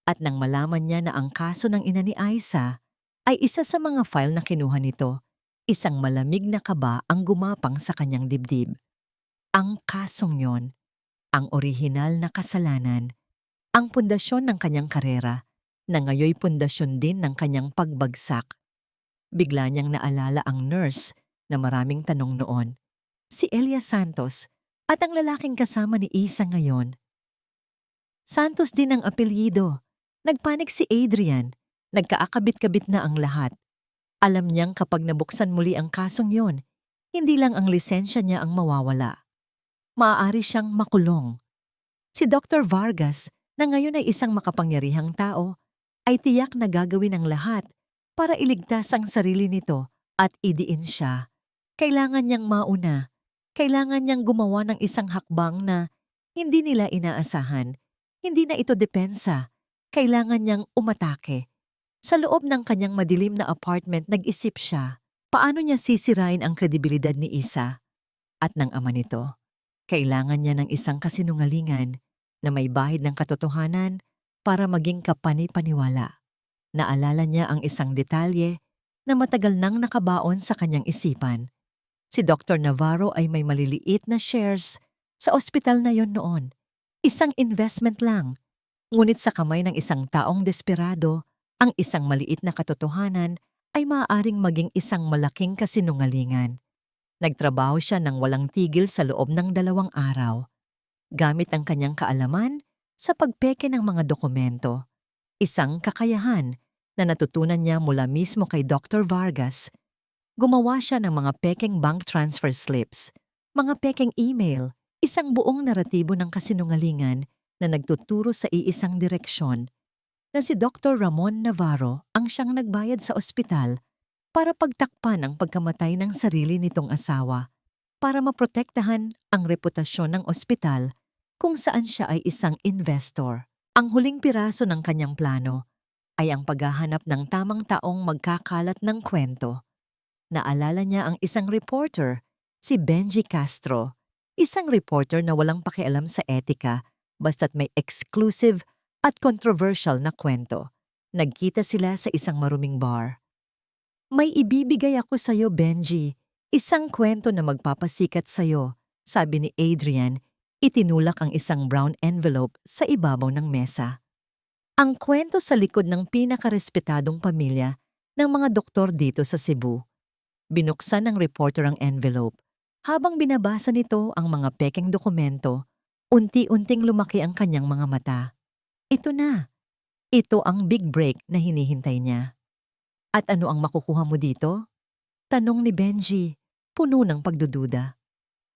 At nang malaman niya na ang kaso ng ina ni Isa ay isa sa mga file na kinuha nito, isang malamig na kaba ang gumapang sa kanyang dibdib. Ang kasong yon, ang orihinal na kasalanan, ang pundasyon ng kanyang karera, na ngayoy pundasyon din ng kanyang pagbagsak. Bigla niyang naalala ang nurse na maraming tanong noon. Si Elias Santos at ang lalaking kasama ni Isa ngayon. Santos din ang apelyido. Nagpanik si Adrian. Nagkaakabit-kabit na ang lahat. Alam niyang kapag nabuksan muli ang kasong yon, hindi lang ang lisensya niya ang mawawala. Maaari siyang makulong. Si Dr. Vargas, na ngayon ay isang makapangyarihang tao, ay tiyak na gagawin ang lahat para iligtas ang sarili nito at idiin siya. Kailangan niyang mauna. Kailangan niyang gumawa ng isang hakbang na hindi nila inaasahan. Hindi na ito depensa. Kailangan niyang umatake. Sa loob ng kanyang madilim na apartment, nag-isip siya, paano niya sisirain ang kredibilidad ni Isa at ng ama nito. Kailangan niya ng isang kasinungalingan na may bahid ng katotohanan para maging kapani-paniwala. Naalala niya ang isang detalye na matagal nang nakabaon sa kanyang isipan. Si Dr. Navarro ay may maliliit na shares sa ospital na yon noon. Isang investment lang. Ngunit sa kamay ng isang taong desperado, ang isang maliit na katotohanan ay maaaring maging isang malaking kasinungalingan. Nagtrabaho siya ng walang tigil sa loob ng 2 araw. Gamit ang kanyang kaalaman sa pagpeke ng mga dokumento. Isang kakayahan na natutunan niya mula mismo kay Dr. Vargas. Gumawa siya ng mga pekeng bank transfer slips, mga pekeng email, isang buong naratibo ng kasinungalingan na nagtuturo sa iisang direksyon, na si Dr. Ramon Navarro ang siyang nagbayad sa ospital para pagtakpan ang pagkamatay ng sarili nitong asawa, para maprotektahan ang reputasyon ng ospital kung saan siya ay isang investor. Ang huling piraso ng kanyang plano ay ang paghahanap ng tamang taong magkakalat ng kwento. Naalala niya ang isang reporter, si Benji Castro, isang reporter na walang pakialam sa etika basta't may exclusive at controversial na kwento. Nagkita sila sa isang maruming bar. "May ibibigay ako sa'yo, Benji. Isang kwento na magpapasikat sa'yo," sabi ni Adrian. Itinulak ang isang brown envelope sa ibabaw ng mesa. Ang kwento sa likod ng pinakarespetadong pamilya ng mga doktor dito sa Cebu. Binuksan ng reporter ang envelope. Habang binabasa nito ang mga pekeng dokumento, unti-unting lumaki ang kanyang mga mata. Ito na. Ito ang big break na hinihintay niya. "At ano ang makukuha mo dito?" tanong ni Benji, puno ng pagdududa.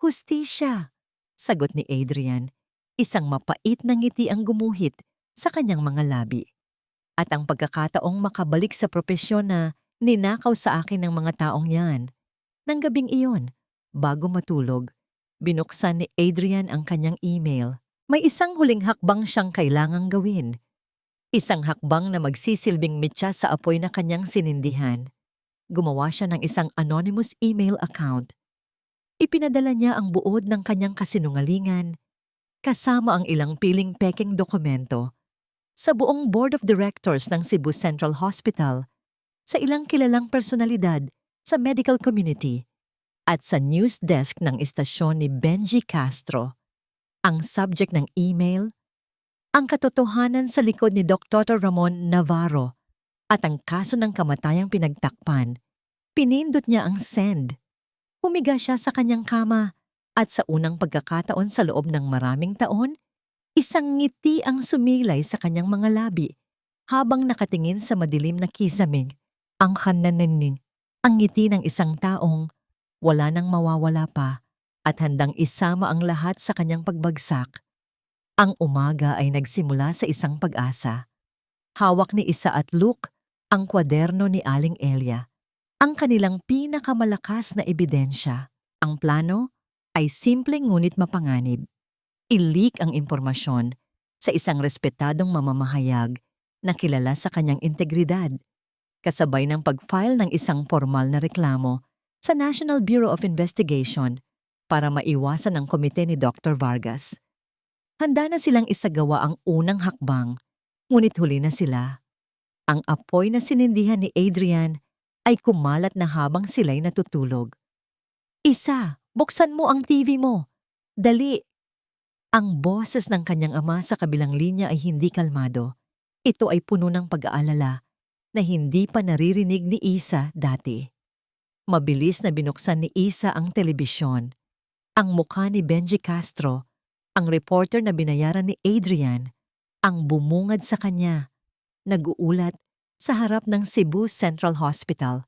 "Hustisya," sagot ni Adrian. Isang mapait na ngiti ang gumuhit sa kanyang mga labi. "At ang pagkakataong makabalik sa propesyon na ninakaw sa akin ng mga taong yan." Nang gabing iyon, bago matulog, binuksan ni Adrian ang kanyang email. May isang huling hakbang siyang kailangang gawin. Isang hakbang na magsisilbing mitya sa apoy na kanyang sinindihan. Gumawa siya ng isang anonymous email account. Ipinadala niya ang buod ng kanyang kasinungalingan, kasama ang ilang piling pekeng dokumento, sa buong board of directors ng Cebu Central Hospital, sa ilang kilalang personalidad sa medical community, at sa news desk ng istasyon ni Benji Castro. Ang subject ng email, ang katotohanan sa likod ni Dr. Ramon Navarro at ang kaso ng kamatayang pinagtakpan. Pinindot niya ang send. Humiga siya sa kanyang kama at sa unang pagkakataon sa loob ng maraming taon, isang ngiti ang sumilay sa kanyang mga labi habang nakatingin sa madilim na kisame. Ang kananin, ang ngiti ng isang taong wala nang mawawala pa at handang isama ang lahat sa kanyang pagbagsak. Ang umaga ay nagsimula sa isang pag-asa. Hawak ni Isa at Luke ang kwaderno ni Aling Elia, ang kanilang pinakamalakas na ebidensya. Ang plano ay simple ngunit mapanganib. I-leak ang impormasyon sa isang respetadong mamamahayag na kilala sa kanyang integridad, kasabay ng pag-file ng isang formal na reklamo sa National Bureau of Investigation para maiwasan ang komite ni Dr. Vargas. Handa na silang isagawa ang unang hakbang, ngunit huli na sila. Ang apoy na sinindihan ni Adrian ay kumalat na habang sila'y natutulog. "Isa, buksan mo ang TV mo. Dali!" Ang boses ng kanyang ama sa kabilang linya ay hindi kalmado. Ito ay puno ng pag-aalala na hindi pa naririnig ni Isa dati. Mabilis na binuksan ni Isa ang telebisyon. Ang mukha ni Benji Castro, ang reporter na binayaran ni Adrian, ang bumungad sa kanya, nag-uulat sa harap ng Cebu Central Hospital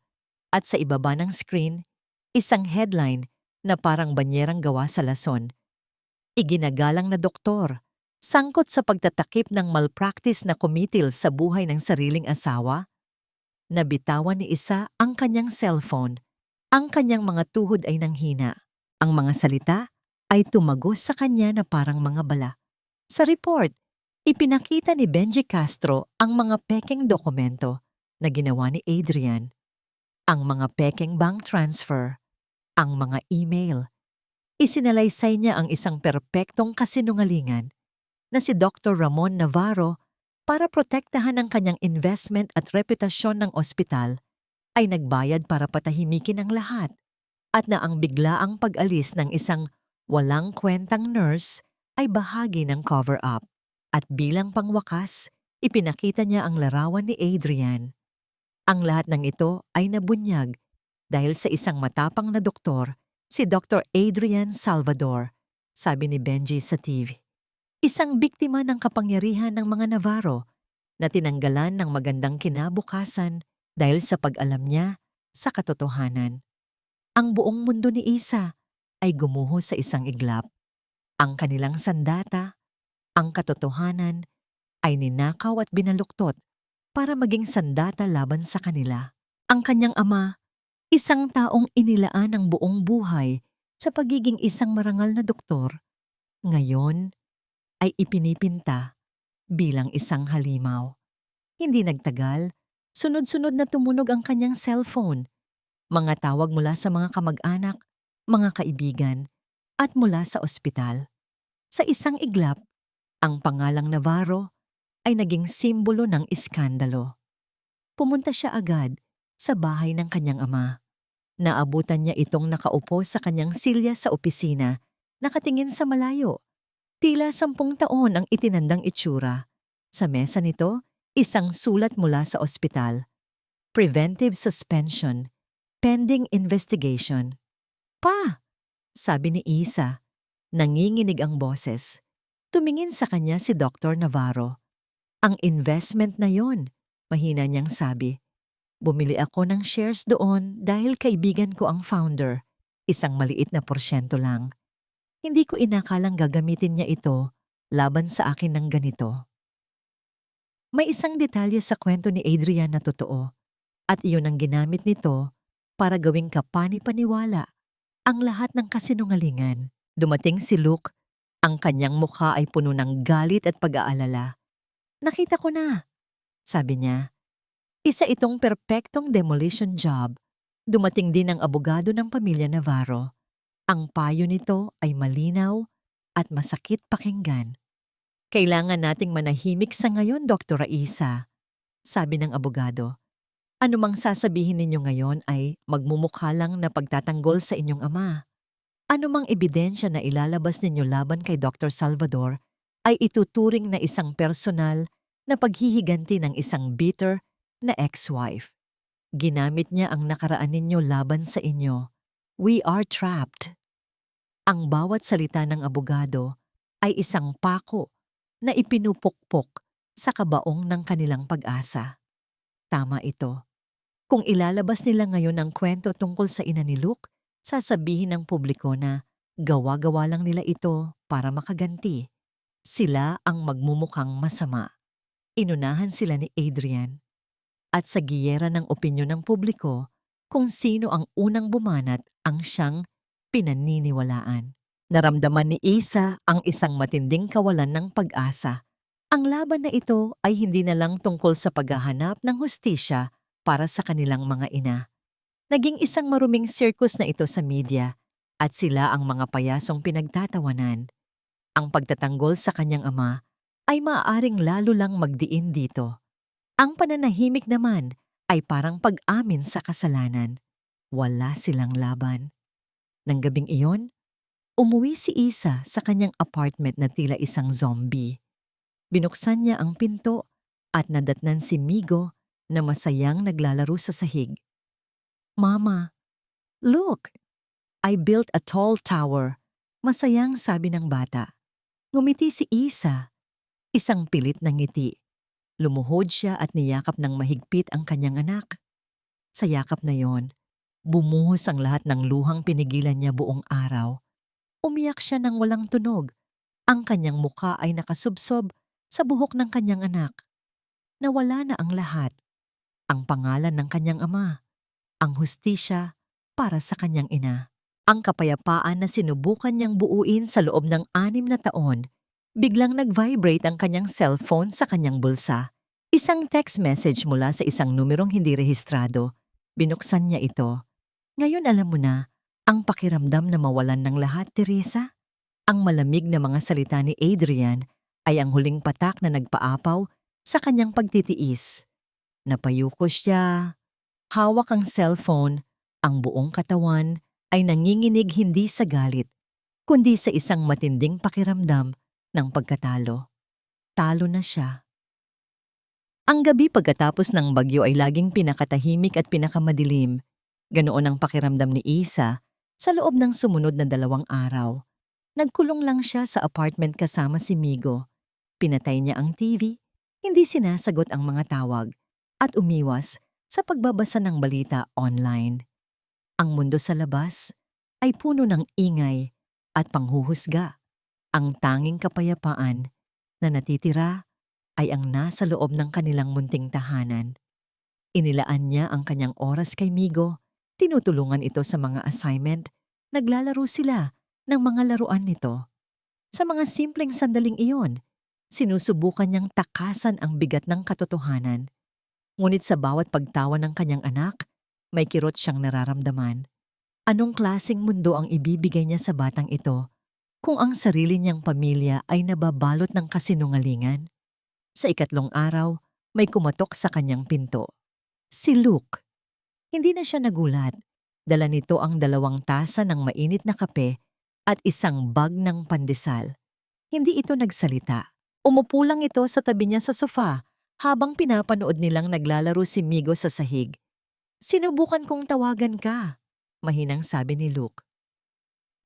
at sa ibaba ng screen, isang headline na parang banyerang gawa sa lason. Iginagalang na doktor, sangkot sa pagtatakip ng malpractice na kumitil sa buhay ng sariling asawa. Nabitawan ni Isa ang kanyang cellphone. Ang kanyang mga tuhod ay nanghina. Ang mga salita ay tumagos sa kanya na parang mga bala. Sa report, ipinakita ni Benji Castro ang mga pekeng dokumento na ginawa ni Adrian, ang mga pekeng bank transfer, ang mga email. Isinalaysay niya ang isang perpektong kasinungalingan na si Dr. Ramon Navarro para protektahan ang kanyang investment at reputasyon ng ospital ay nagbayad para patahimikin ang lahat at na ang biglaang pag-alis ng isang walang kwentang nurse ay bahagi ng cover-up. At bilang pangwakas, ipinakita niya ang larawan ni Adrian. Ang lahat ng ito ay nabunyag dahil sa isang matapang na doktor, si Dr. Adrian Salvador, sabi ni Benji sa TV. Isang biktima ng kapangyarihan ng mga Navarro na tinanggalan ng magandang kinabukasan dahil sa pag-alam niya sa katotohanan. Ang buong mundo ni Isa ay gumuho sa isang iglap. Ang kanilang sandata, ang katotohanan, ay ninakaw at binaluktot para maging sandata laban sa kanila. Ang kanyang ama, isang taong inilaan ng buong buhay sa pagiging isang marangal na doktor, ngayon ay ipinipinta bilang isang halimaw. Hindi nagtagal, sunod-sunod na tumunog ang kanyang cellphone. Mga tawag mula sa mga kamag-anak, mga kaibigan, at mula sa ospital. Sa isang iglap, ang pangalang Navarro ay naging simbolo ng iskandalo. Pumunta siya agad sa bahay ng kanyang ama. Naabutan niya itong nakaupo sa kanyang silya sa opisina, nakatingin sa malayo. Tila 10 taon ang itinandang itsura. Sa mesa nito, isang sulat mula sa ospital. Preventive suspension, pending investigation. Pa! Sabi ni Isa. Nanginginig ang boses. Tumingin sa kanya si Dr. Navarro. Ang investment na yon, mahina niyang sabi. Bumili ako ng shares doon dahil kaibigan ko ang founder. Isang maliit na porsyento lang. Hindi ko inakalang gagamitin niya ito laban sa akin ng ganito. May isang detalye sa kwento ni Adrian na totoo at iyon ang ginamit nito para gawing kapani-paniwala ang lahat ng kasinungalingan. Dumating si Luke, ang kanyang mukha ay puno ng galit at pag-aalala. Nakita ko na, sabi niya. Isa itong perpektong demolition job. Dumating din ang abogado ng pamilya Navarro. Ang payo nito ay malinaw at masakit pakinggan. Kailangan nating manahimik sa ngayon, Dr. Isa, sabi ng abogado. Anumang sasabihin ninyo ngayon ay magmumukha lang na pagtatanggol sa inyong ama. Anumang ebidensya na ilalabas ninyo laban kay Dr. Salvador ay ituturing na isang personal na paghihiganti ng isang bitter na ex-wife. Ginamit niya ang nakaraan ninyo laban sa inyo. We are trapped. Ang bawat salita ng abogado ay isang pako na ipinupukpok sa kabaong ng kanilang pag-asa. Tama ito. Kung ilalabas nila ngayon ang kwento tungkol sa ina ni Luke, sasabihin ng publiko na gawa-gawa lang nila ito para makaganti. Sila ang magmumukhang masama. Inunahan sila ni Adrian. At sa giyera ng opinyon ng publiko, kung sino ang unang bumanat ang siyang pinaniniwalaan. Naramdaman ni Isa ang isang matinding kawalan ng pag-asa. Ang laban na ito ay hindi na lang tungkol sa paghahanap ng hustisya para sa kanilang mga ina. Naging isang maruming circus na ito sa media at sila ang mga payasong pinagtatawanan. Ang pagtatanggol sa kanyang ama ay maaaring lalo lang magdiin dito. Ang pananahimik naman ay parang pag-amin sa kasalanan. Wala silang laban. Nang gabing iyon, umuwi si Isa sa kanyang apartment na tila isang zombie. Binuksan niya ang pinto at nadatnan si Migo na masayang naglalaro sa sahig. Mama, Look, I built a tall tower. Masayang sabi ng bata. Ngumiti si Isa, isang pilit na ngiti. Lumuhod siya at niyakap ng mahigpit ang kanyang anak. Sa yakap na yon, bumuhos ang lahat ng luhang pinigilan niya buong araw. Umiyak siya ng walang tunog. Ang kanyang muka ay nakasubsob sa buhok ng kanyang anak. Nawala na ang lahat. Ang pangalan ng kanyang ama, ang hustisya para sa kanyang ina. Ang kapayapaan na sinubukan niyang buuin sa loob ng 6 na taon, biglang nag-vibrate ang kanyang cellphone sa kanyang bulsa. Isang text message mula sa isang numerong hindi rehistrado. Binuksan niya ito. Ngayon alam mo na, ang pakiramdam na mawalan ng lahat, Teresa? Ang malamig na mga salita ni Adrian ay ang huling patak na nagpaapaw sa kanyang pagtitiis. Napayuko siya. Hawak ang cellphone, ang buong katawan ay nanginginig hindi sa galit, kundi sa isang matinding pakiramdam ng pagkatalo. Talo na siya. Ang gabi pagkatapos ng bagyo ay laging pinakatahimik at pinakamadilim. Ganoon ang pakiramdam ni Isa sa loob ng sumunod na 2 araw. Nagkulong lang siya sa apartment kasama si Migo. Pinatay niya ang TV, hindi sinasagot ang mga tawag, at umiwas sa pagbabasa ng balita online. Ang mundo sa labas ay puno ng ingay at panghuhusga. Ang tanging kapayapaan na natitira ay ang nasa loob ng kanilang munting tahanan. Inilaan niya ang kanyang oras kay Migo, tinutulungan ito sa mga assignment, naglalaro sila ng mga laruan nito. Sa mga simpleng sandaling iyon, sinusubukan niyang takasan ang bigat ng katotohanan. Ngunit sa bawat pagtawa ng kanyang anak, may kirot siyang nararamdaman. Anong klaseng mundo ang ibibigay niya sa batang ito kung ang sarili niyang pamilya ay nababalot ng kasinungalingan? Sa 3 araw, may kumatok sa kanyang pinto. Si Luke. Hindi na siya nagulat. Dala nito ang 2 tasa ng mainit na kape at isang bag ng pandesal. Hindi ito nagsalita. Umupo lang ito sa tabi niya sa sofa habang pinapanood nilang naglalaro si Migo sa sahig. Sinubukan kong tawagan ka, mahinang sabi ni Luke.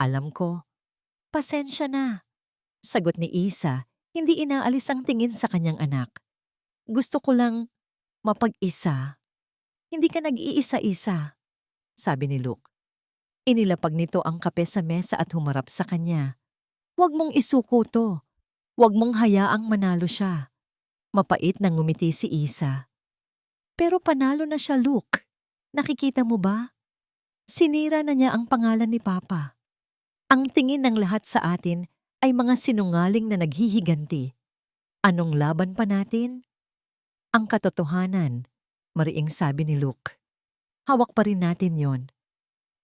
Alam ko. Pasensya na. Sagot ni Isa, hindi inaalis ang tingin sa kanyang anak. Gusto ko lang mapag-isa. Hindi ka nag-iisa-isa, sabi ni Luke. Inilapag nito ang kape sa mesa at humarap sa kanya. Huwag mong isuko to. Huwag mong hayaang manalo siya. Mapait na ngumiti si Isa. Pero panalo na siya, Luke. Nakikita mo ba? Sinira na niya ang pangalan ni Papa. Ang tingin ng lahat sa atin ay mga sinungaling na naghihiganti. Anong laban pa natin? Ang katotohanan, mariing sabi ni Luke. Hawak pa rin natin yon.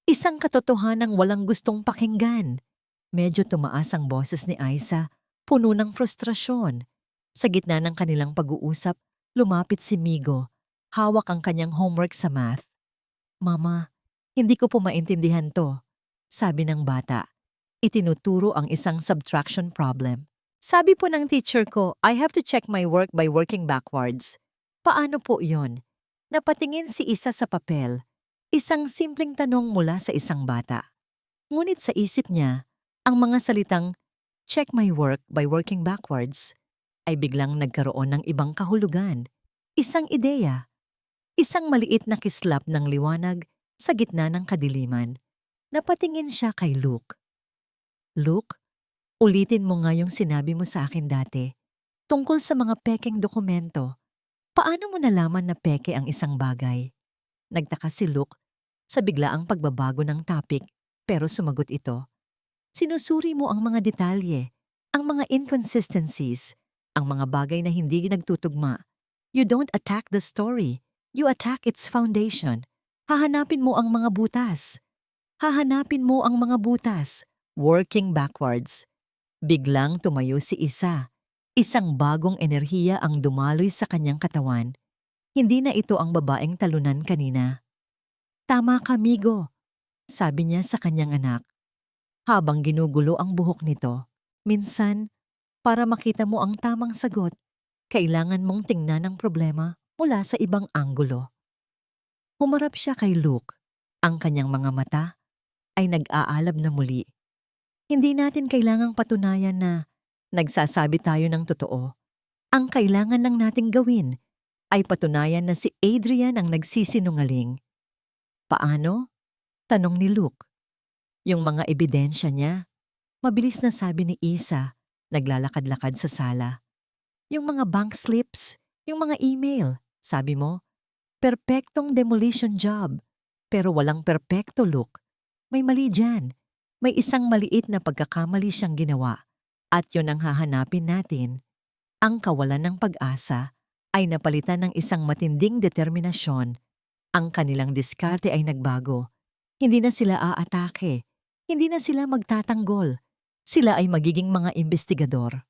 Isang katotohanang walang gustong pakinggan. Medyo tumaas ang boses ni Isa, puno ng frustrasyon. Sa gitna ng kanilang pag-uusap, lumapit si Migo. Hawak ang kanyang homework sa math. Mama, hindi ko po maintindihan to, sabi ng bata. Itinuturo ang isang subtraction problem. Sabi po ng teacher ko, I have to check my work by working backwards. Paano po yon? Napatingin si Isa sa papel. Isang simpleng tanong mula sa isang bata. Ngunit sa isip niya, ang mga salitang, check my work by working backwards, ay biglang nagkaroon ng ibang kahulugan. Isang ideya. Isang maliit na kislap ng liwanag sa gitna ng kadiliman. Napatingin siya kay Luke. Luke, ulitin mo nga yung sinabi mo sa akin dati tungkol sa mga pekeng dokumento. Paano mo nalaman na peke ang isang bagay? Nagtaka si Luke sa biglaang pagbabago ng topic, pero sumagot ito. Sinusuri mo ang mga detalye, ang mga inconsistencies, ang mga bagay na hindi nagtutugma. You don't attack the story, you attack its foundation. Hahanapin mo ang mga butas. Hahanapin mo ang mga butas. Working backwards. Biglang tumayo si Isa. Isang bagong enerhiya ang dumaloy sa kanyang katawan. Hindi na ito ang babaeng talunan kanina. Tama ka, Migo, sabi niya sa kanyang anak. Habang ginugulo ang buhok nito, minsan, para makita mo ang tamang sagot, kailangan mong tingnan ang problema mula sa ibang anggulo. Humarap siya kay Luke. Ang kanyang mga mata ay nag-aalab na muli. Hindi natin kailangang patunayan na nagsasabi tayo ng totoo. Ang kailangan lang nating gawin ay patunayan na si Adrian ang nagsisinungaling. Paano? Tanong ni Luke. Yung mga ebidensya niya. Mabilis na sabi ni Isa, naglalakad-lakad sa sala. Yung mga bank slips, yung mga email, sabi mo, perpektong demolition job. Pero walang perpekto, Luke. May mali dyan. May isang maliit na pagkakamali siyang ginawa. At yun ang hahanapin natin. Ang kawalan ng pag-asa ay napalitan ng isang matinding determinasyon. Ang kanilang diskarte ay nagbago. Hindi na sila aatake. Hindi na sila magtatanggol. Sila ay magiging mga investigador.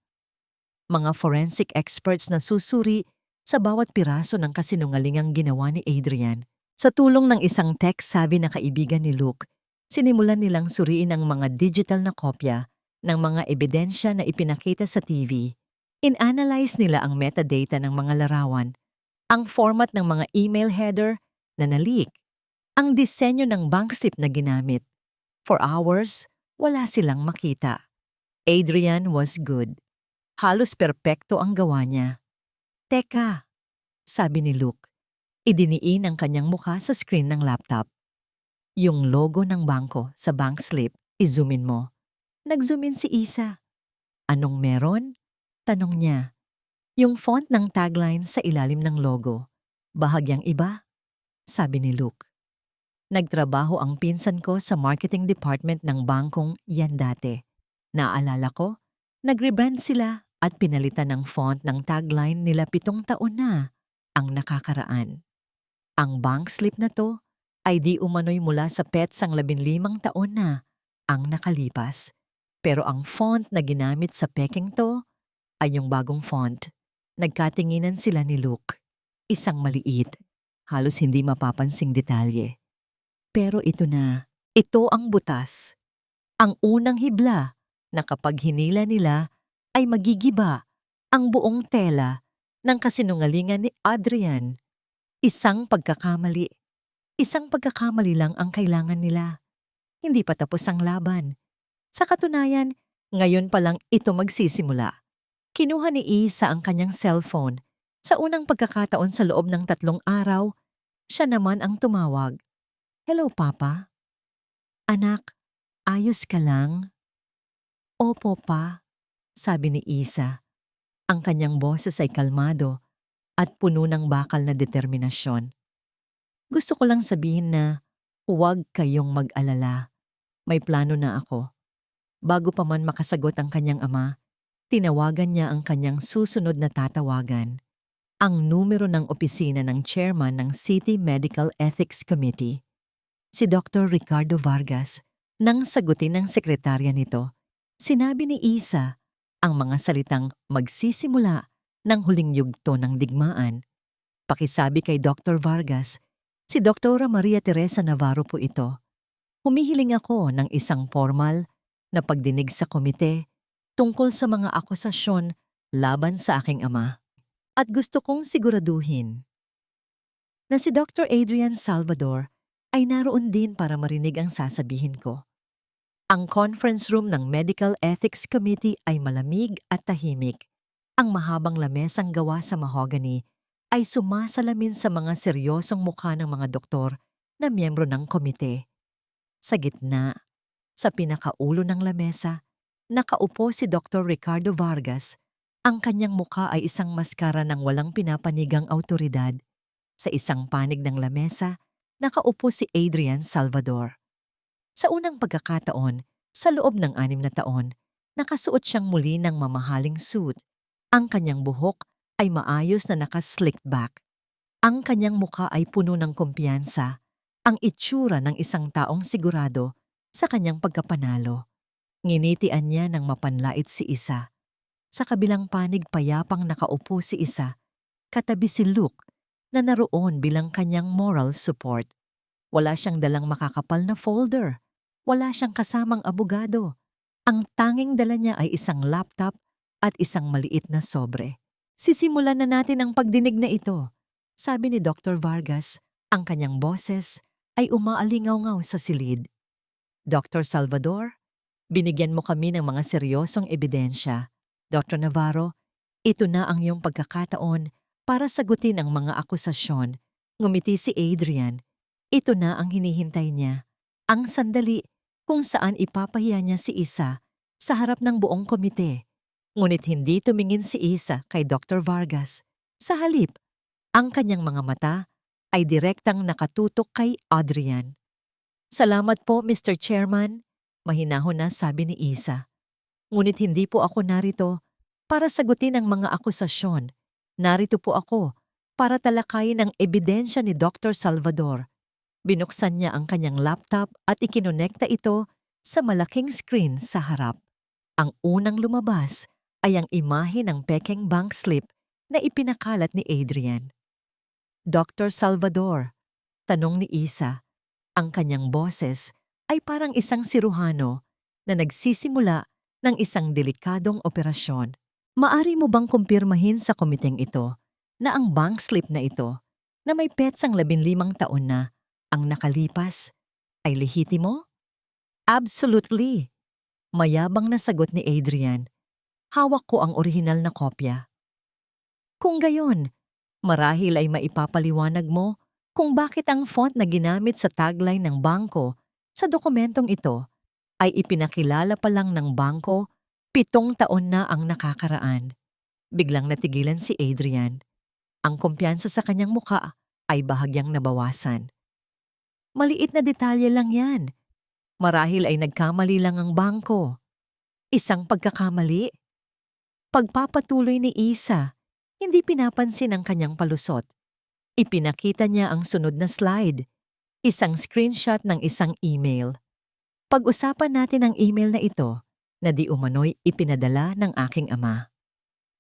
Mga forensic experts na susuri sa bawat piraso ng kasinungalingang ginawa ni Adrian. Sa tulong ng isang tech-savvy na kaibigan ni Luke, sinimulan nilang suriin ang mga digital na kopya ng mga ebidensya na ipinakita sa TV. In-analyze nila ang metadata ng mga larawan, ang format ng mga email header na na-leak, ang disenyo ng bank slip na ginamit. For hours, wala silang makita. Adrian was good. Halos perpekto ang gawa niya. Teka, sabi ni Luke. Idiniin ang kanyang mukha sa screen ng laptop. Yung logo ng bangko sa bank slip, i-zoomin mo. Nag-zoom in si Isa. Anong meron? Tanong niya. Yung font ng tagline sa ilalim ng logo. Bahagyang iba? Sabi ni Luke. Nagtrabaho ang pinsan ko sa marketing department ng bangkong yan dati. Naalala ko, nag-rebrand sila at pinalitan ng font ng tagline nila 7 taon na ang nakakaraan. Ang bank slip na to ay di umano'y mula sa petsang 15 taon na ang nakalipas. Pero ang font na ginamit sa peking to ay yung bagong font. Nagkatinginan sila ni Luke. Isang maliit, halos hindi mapapansing detalye. Pero ito na, ito ang butas. Ang unang hibla na kapag hinila nila ay magigiba ang buong tela ng kasinungalingan ni Adrian. Isang pagkakamali. Isang pagkakamali lang ang kailangan nila. Hindi pa tapos ang laban. Sa katunayan, ngayon pa lang ito magsisimula. Kinuha ni Isa ang kanyang cellphone. Sa unang pagkakataon sa loob ng 3 araw, siya naman ang tumawag. Hello, Papa? Anak, ayos ka lang? Opo, Pa, sabi ni Isa. Ang kanyang boses ay kalmado at puno ng bakal na determinasyon. Gusto ko lang sabihin na huwag kayong mag-alala. May plano na ako. Bago pa man makasagot ang kanyang ama, tinawagan niya ang kanyang susunod na tatawagan, ang numero ng opisina ng chairman ng City Medical Ethics Committee, si Dr. Ricardo Vargas. Nang sagutin ng sekretarya nito, sinabi ni Isa ang mga salitang magsisimula ng huling yugto ng digmaan. Pakisabi kay Dr. Vargas, si Dr. Maria Teresa Navarro po ito. Humihiling ako ng isang formal na pagdinig sa komite tungkol sa mga akusasyon laban sa aking ama. At gusto kong siguraduhin na si Dr. Adrian Salvador ay naroon din para marinig ang sasabihin ko. Ang conference room ng Medical Ethics Committee ay malamig at tahimik. Ang mahabang lamesang gawa sa mahogany ay sumasalamin sa mga seryosong mukha ng mga doktor na miyembro ng komite. Sa gitna, sa pinakaulo ng lamesa, nakaupo si Dr. Ricardo Vargas. Ang kanyang mukha ay isang maskara ng walang pinapanigang awtoridad. Sa isang panig ng lamesa, nakaupo si Adrian Salvador. Sa unang pagkakataon, sa loob ng 6 na taon, nakasuot siyang muli ng mamahaling suit. Ang kanyang buhok ay maayos na naka-slicked back. Ang kanyang mukha ay puno ng kumpiyansa, ang itsura ng isang taong sigurado sa kanyang pagkapanalo. Nginitian niya ng mapanlait si Isa. Sa kabilang panig payapang nakaupo si Isa, katabi si Luke na naroon bilang kanyang moral support. Wala siyang dalang makakapal na folder. Wala siyang kasamang abogado. Ang tanging dala niya ay isang laptop at isang maliit na sobre. Sisimulan na natin ang pagdinig na ito, sabi ni Dr. Vargas. Ang kanyang boses ay umaalingaw-ngaw sa silid. Dr. Salvador, binigyan mo kami ng mga seryosong ebidensya. Dr. Navarro, ito na ang iyong pagkakataon para sagutin ang mga akusasyon. Ngumiti si Adrian. Ito na ang hinihintay niya. Ang sandali kung saan ipapahiya niya si Isa sa harap ng buong komite. Ngunit hindi tumingin si Isa kay Dr. Vargas. Sa halip, ang kanyang mga mata ay direktang nakatutok kay Adrian. Salamat po, Mr. Chairman, mahinahon na sabi ni Isa. Ngunit hindi po ako narito para sagutin ang mga akusasyon. Narito po ako para talakayin ang ebidensya ni Dr. Salvador. Binuksan niya ang kanyang laptop at ikinonekta ito sa malaking screen sa harap. Ang unang lumabas ay ang imahe ng pekeng bank slip na ipinakalat ni Adrian. Dr. Salvador, tanong ni Isa. Ang kanyang boses ay parang isang siruhano na nagsisimula ng isang delikadong operasyon. Maari mo bang kumpirmahin sa komiteng ito na ang bank slip na ito na may petsang 15 taon na ang nakalipas ay lehitimo? Absolutely. Mayabang na sagot ni Adrian. Hawak ko ang orihinal na kopya. Kung gayon, marahil ay maipapaliwanag mo kung bakit ang font na ginamit sa tagline ng bangko sa dokumentong ito ay ipinakilala pa lang ng bangko 7 taon na ang nakakaraan. Biglang natigilan si Adrian. Ang kumpiyansa sa kanyang muka ay bahagyang nabawasan. Maliit na detalye lang yan. Marahil ay nagkamali lang ang bangko. Isang pagkakamali. Pagpapatuloy ni Isa, hindi pinapansin ang kanyang palusot. Ipinakita niya ang sunod na slide, isang screenshot ng isang email. Pag-usapan natin ang email na ito na di umano'y ipinadala ng aking ama.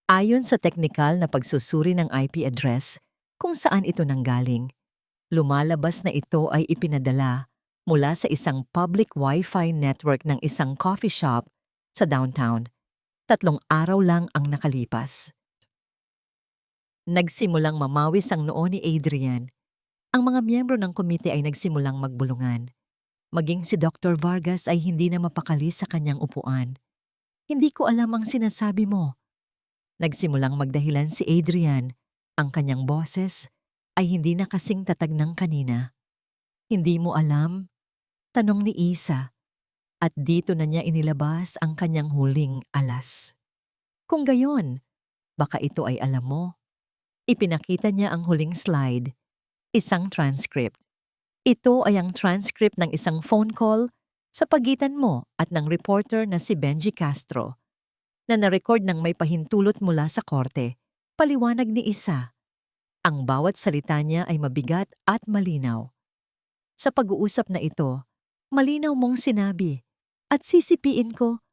Ayon sa teknikal na pagsusuri ng IP address kung saan ito nanggaling, lumalabas na ito ay ipinadala mula sa isang public Wi-Fi network ng isang coffee shop sa downtown. 3 araw lang ang nakalipas. Nagsimulang mamawis ang noo ni Adrian. Ang mga miyembro ng komite ay nagsimulang magbulungan. Maging si Dr. Vargas ay hindi na mapakali sa kanyang upuan. Hindi ko alam ang sinasabi mo. Nagsimulang magdahilan si Adrian. Ang kanyang boses ay hindi na kasing tatag ng kanina. Hindi mo alam? Tanong ni Isa. At dito na niya inilabas ang kanyang huling alas. Kung gayon, baka ito ay alam mo. Ipinakita niya ang huling slide, isang transcript. Ito ay ang transcript ng isang phone call sa pagitan mo at ng reporter na si Benji Castro na na-record ng may pahintulot mula sa korte. Paliwanag ni Isa. Ang bawat salita niya ay mabigat at malinaw. Sa pag-uusap na ito, malinaw mong sinabi at sisipiin ko,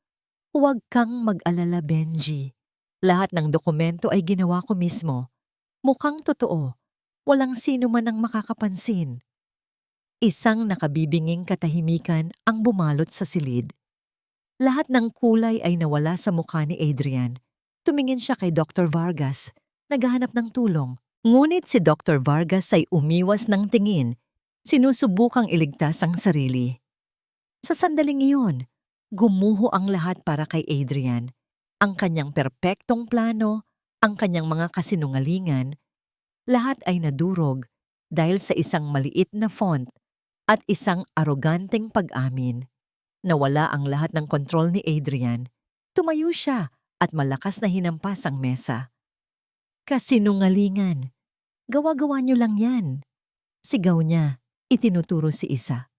huwag kang mag-alala, Benji. Lahat ng dokumento ay ginawa ko mismo. Mukhang totoo. Walang sino man ang makakapansin. Isang nakabibinging katahimikan ang bumalot sa silid. Lahat ng kulay ay nawala sa mukha ni Adrian. Tumingin siya kay Dr. Vargas, naghahanap ng tulong. Ngunit si Dr. Vargas ay umiwas ng tingin, sinusubukang iligtas ang sarili. Sa sandaling iyon, gumuho ang lahat para kay Adrian. Ang kanyang perpektong plano, ang kanyang mga kasinungalingan, lahat ay nadurog dahil sa isang maliit na font at isang aroganteng pag-amin. Nawala ang lahat ng kontrol ni Adrian. Tumayo siya at malakas na hinampas ang mesa. Kasinungalingan. Gawa-gawa niyo lang yan. Sigaw niya, itinuturo si Isa.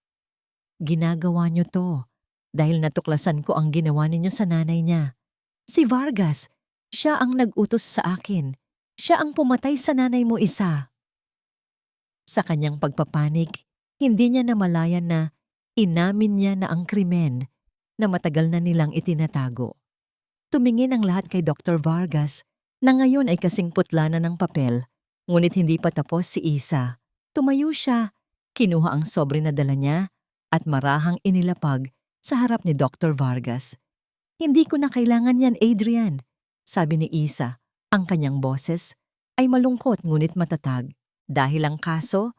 Ginagawa niyo to dahil natuklasan ko ang ginawa ninyo sa nanay niya. Si Vargas, siya ang nag-utos sa akin. Siya ang pumatay sa nanay mo, Isa. Sa kanyang pagpapanik, hindi niya namalayan na inamin niya na ang krimen na matagal na nilang itinatago. Tumingin ang lahat kay Dr. Vargas na ngayon ay kasing putla na ng papel, ngunit hindi pa tapos si Isa. Tumayo siya, kinuha ang sobre na dala niya at marahang inilapag sa harap ni Dr. Vargas. Hindi ko na kailangan yan, Adrian, sabi ni Isa. Ang kanyang boses ay malungkot ngunit matatag. Dahil ang kaso,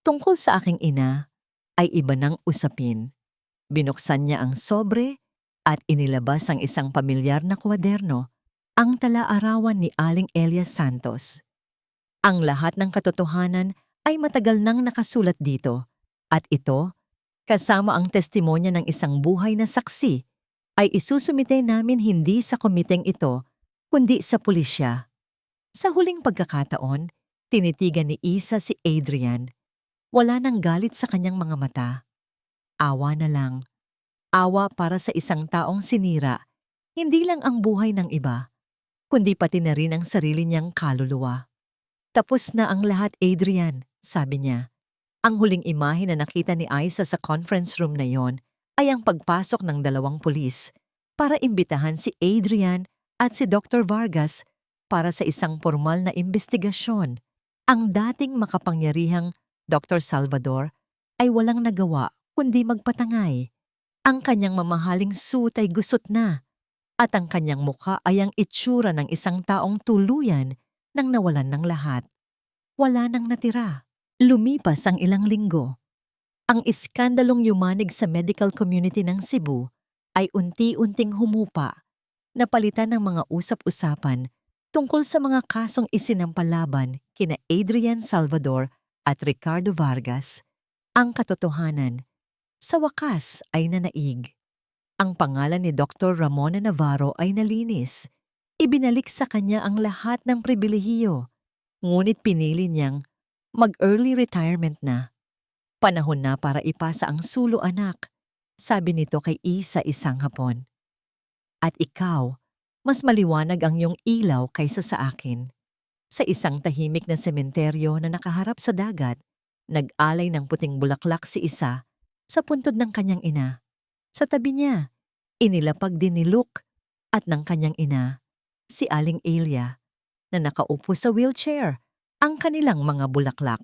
tungkol sa aking ina, ay iba ng usapin. Binuksan niya ang sobre at inilabas ang isang pamilyar na kwaderno, ang tala-arawan ni Aling Elia Santos. Ang lahat ng katotohanan ay matagal nang nakasulat dito, at ito, kasama ang testimonya ng isang buhay na saksi, ay isusumite namin hindi sa komiteng ito, kundi sa pulisya. Sa huling pagkakataon, tinitigan ni Isa si Adrian. Wala nang galit sa kanyang mga mata. Awa na lang. Awa para sa isang taong sinira, hindi lang ang buhay ng iba, kundi pati na rin ang sarili niyang kaluluwa. Tapos na ang lahat, Adrian, sabi niya. Ang huling imahe na nakita ni Isa sa conference room na yon ay ang pagpasok ng 2 pulis para imbitahan si Adrian at si Dr. Vargas para sa isang formal na investigasyon. Ang dating makapangyarihang Dr. Salvador ay walang nagawa kundi magpatangay. Ang kanyang mamahaling suit ay gusot na at ang kanyang mukha ay ang itsura ng isang taong tuluyan nang nawalan ng lahat. Wala nang natira. Lumipas ang ilang linggo. Ang iskandalong yumanig sa medical community ng Cebu ay unti-unting humupa, napalitan ng mga usap-usapan tungkol sa mga kasong isinampalaban kina Adrian Salvador at Ricardo Vargas. Ang katotohanan, sa wakas ay nanaig. Ang pangalan ni Dr. Ramona Navarro ay nalinis. Ibinalik sa kanya ang lahat ng pribilehiyo, ngunit pinili niyang mag-early retirement na. Panahon na para ipasa ang sulo, anak, sabi nito kay Isa isang hapon. At ikaw, mas maliwanag ang iyong ilaw kaysa sa akin. Sa isang tahimik na sementeryo na nakaharap sa dagat, nag-alay ng puting bulaklak si Isa sa puntod ng kanyang ina. Sa tabi niya, inilapag din ni Luke at ng kanyang ina, si Aling Elia, na nakaupo sa wheelchair, ang kanilang mga bulaklak.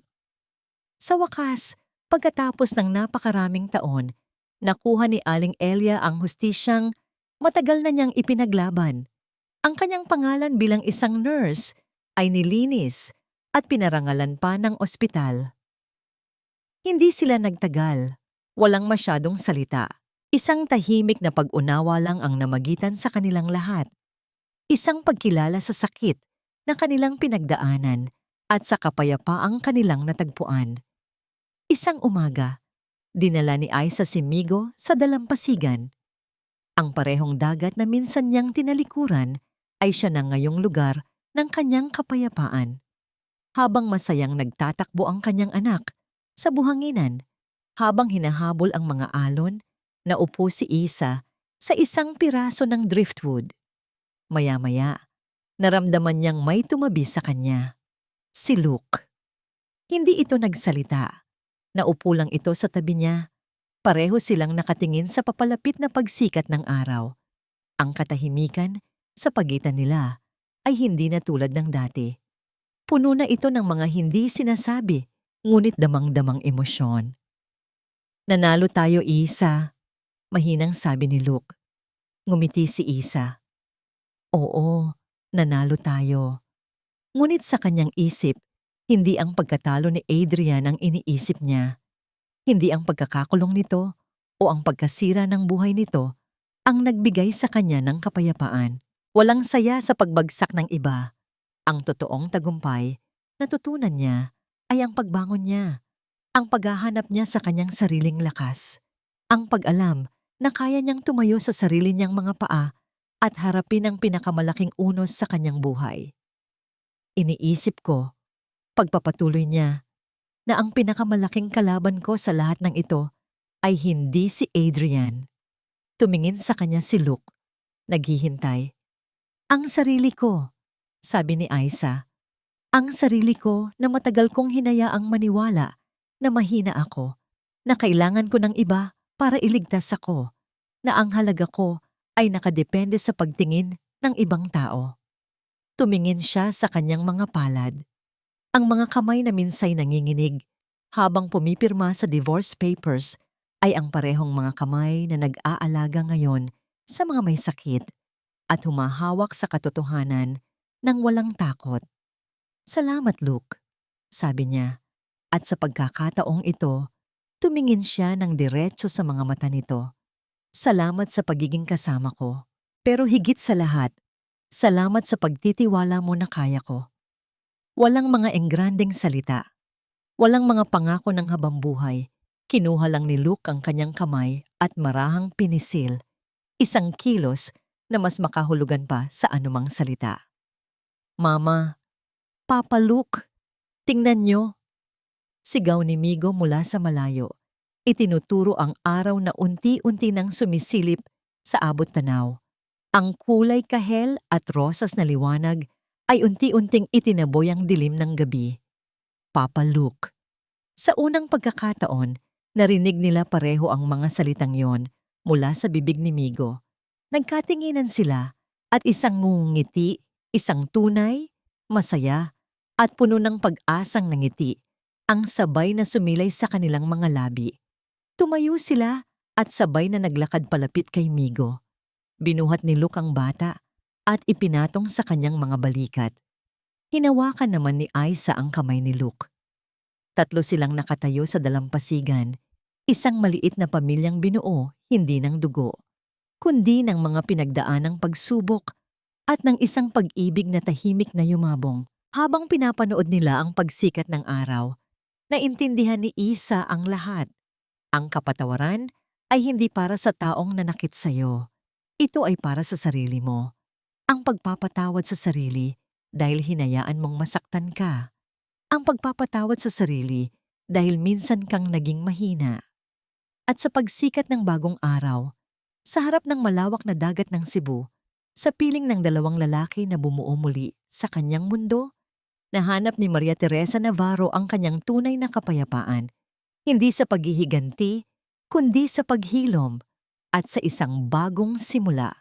Sa wakas, pagkatapos ng napakaraming taon, nakuha ni Aling Elia ang hustisyang matagal na niyang ipinaglaban. Ang kanyang pangalan bilang isang nurse ay nilinis at pinarangalan pa ng ospital. Hindi sila nagtagal. Walang masyadong salita. Isang tahimik na pag-unawa lang ang namagitan sa kanilang lahat. Isang pagkilala sa sakit na kanilang pinagdaanan at sa kapayapaang kanilang natagpuan. Isang umaga, dinala ni Isa si Migo sa dalampasigan. Ang parehong dagat na minsan niyang tinalikuran ay siya na ngayong lugar ng kanyang kapayapaan. Habang masayang nagtatakbo ang kanyang anak sa buhanginan, habang hinahabol ang mga alon, naupo si Isa sa isang piraso ng driftwood. Maya-maya, naramdaman niyang may tumabi sa kanya. Si Luke. Hindi ito nagsalita. Naupo lang ito sa tabi niya. Pareho silang nakatingin sa papalapit na pagsikat ng araw. Ang katahimikan sa pagitan nila ay hindi na tulad ng dati. Puno na ito ng mga hindi sinasabi, ngunit damang-damang emosyon. Nanalo tayo, Isa, mahinang sabi ni Luke. Ngumiti si Isa. Oo, nanalo tayo. Ngunit sa kanyang isip, hindi ang pagkatalo ni Adrian ang iniisip niya. Hindi ang pagkakakulong nito o ang pagkasira ng buhay nito ang nagbigay sa kanya ng kapayapaan. Walang saya sa pagbagsak ng iba. Ang totoong tagumpay, natutunan niya, ay ang pagbangon niya. Ang paghahanap niya sa kanyang sariling lakas. Ang pag-alam na kaya niyang tumayo sa sarili niyang mga paa at harapin ang pinakamalaking unos sa kanyang buhay. Iniisip ko, pagpapatuloy niya, na ang pinakamalaking kalaban ko sa lahat ng ito ay hindi si Adrian. Tumingin sa kanya si Luke, naghihintay. Ang sarili ko, sabi ni Isa. Ang sarili ko na matagal kong hinayaang maniwala na mahina ako, na kailangan ko ng iba para iligtas ako, na ang halaga ko ay nakadepende sa pagtingin ng ibang tao. Tumingin siya sa kanyang mga palad. Ang mga kamay na minsay nanginginig habang pumipirma sa divorce papers ay ang parehong mga kamay na nag-aalaga ngayon sa mga may sakit at humahawak sa katotohanan ng walang takot. Salamat, Luke, sabi niya. At sa pagkakataong ito, Tumingin siya ng diretso sa mga mata nito. Salamat sa pagiging kasama ko. Pero higit sa lahat, salamat sa pagtitiwala mo na kaya ko. Walang mga engrandeng salita. Walang mga pangako ng habambuhay. Kinuha lang ni Luke ang kanyang kamay at marahang pinisil. Isang kilos na mas makahulugan pa sa anumang salita. Mama, Papa Luke, tingnan niyo. Sigaw ni Migo mula sa malayo. Itinuturo ang araw na unti-unti nang sumisilip sa abot tanaw. Ang kulay kahel at rosas na liwanag ay unti-unting itinaboy ang dilim ng gabi. Papa Luke. Sa unang pagkakataon, narinig nila pareho ang mga salitang yon mula sa bibig ni Migo. Nagkatinginan sila at isang ngungiti, isang tunay, masaya, at puno ng pag-asang nangiti ang sabay na sumilay sa kanilang mga labi. Tumayo sila at sabay na naglakad palapit kay Migo. Binuhat ni Luke ang bata at ipinatong sa kanyang mga balikat. Hinawakan naman ni Aiza ang kamay ni Luke. Tatlo silang nakatayo sa dalampasigan, isang maliit na pamilyang binuo, hindi ng dugo, kundi ng mga pinagdaanang pagsubok at ng isang pag-ibig na tahimik na yumabong. Habang pinapanood nila ang pagsikat ng araw, naintindihan ni Isa ang lahat. Ang kapatawaran ay hindi para sa taong nanakit sa'yo. Ito ay para sa sarili mo. Ang pagpapatawad sa sarili dahil hinayaan mong masaktan ka. Ang pagpapatawad sa sarili dahil minsan kang naging mahina. At sa pagsikat ng bagong araw, sa harap ng malawak na dagat ng Cebu, sa piling ng dalawang lalaki na bumuo muli sa kanyang mundo, nahanap ni Maria Teresa Navarro ang kanyang tunay na kapayapaan, hindi sa paghihiganti, kundi sa paghilom at sa isang bagong simula.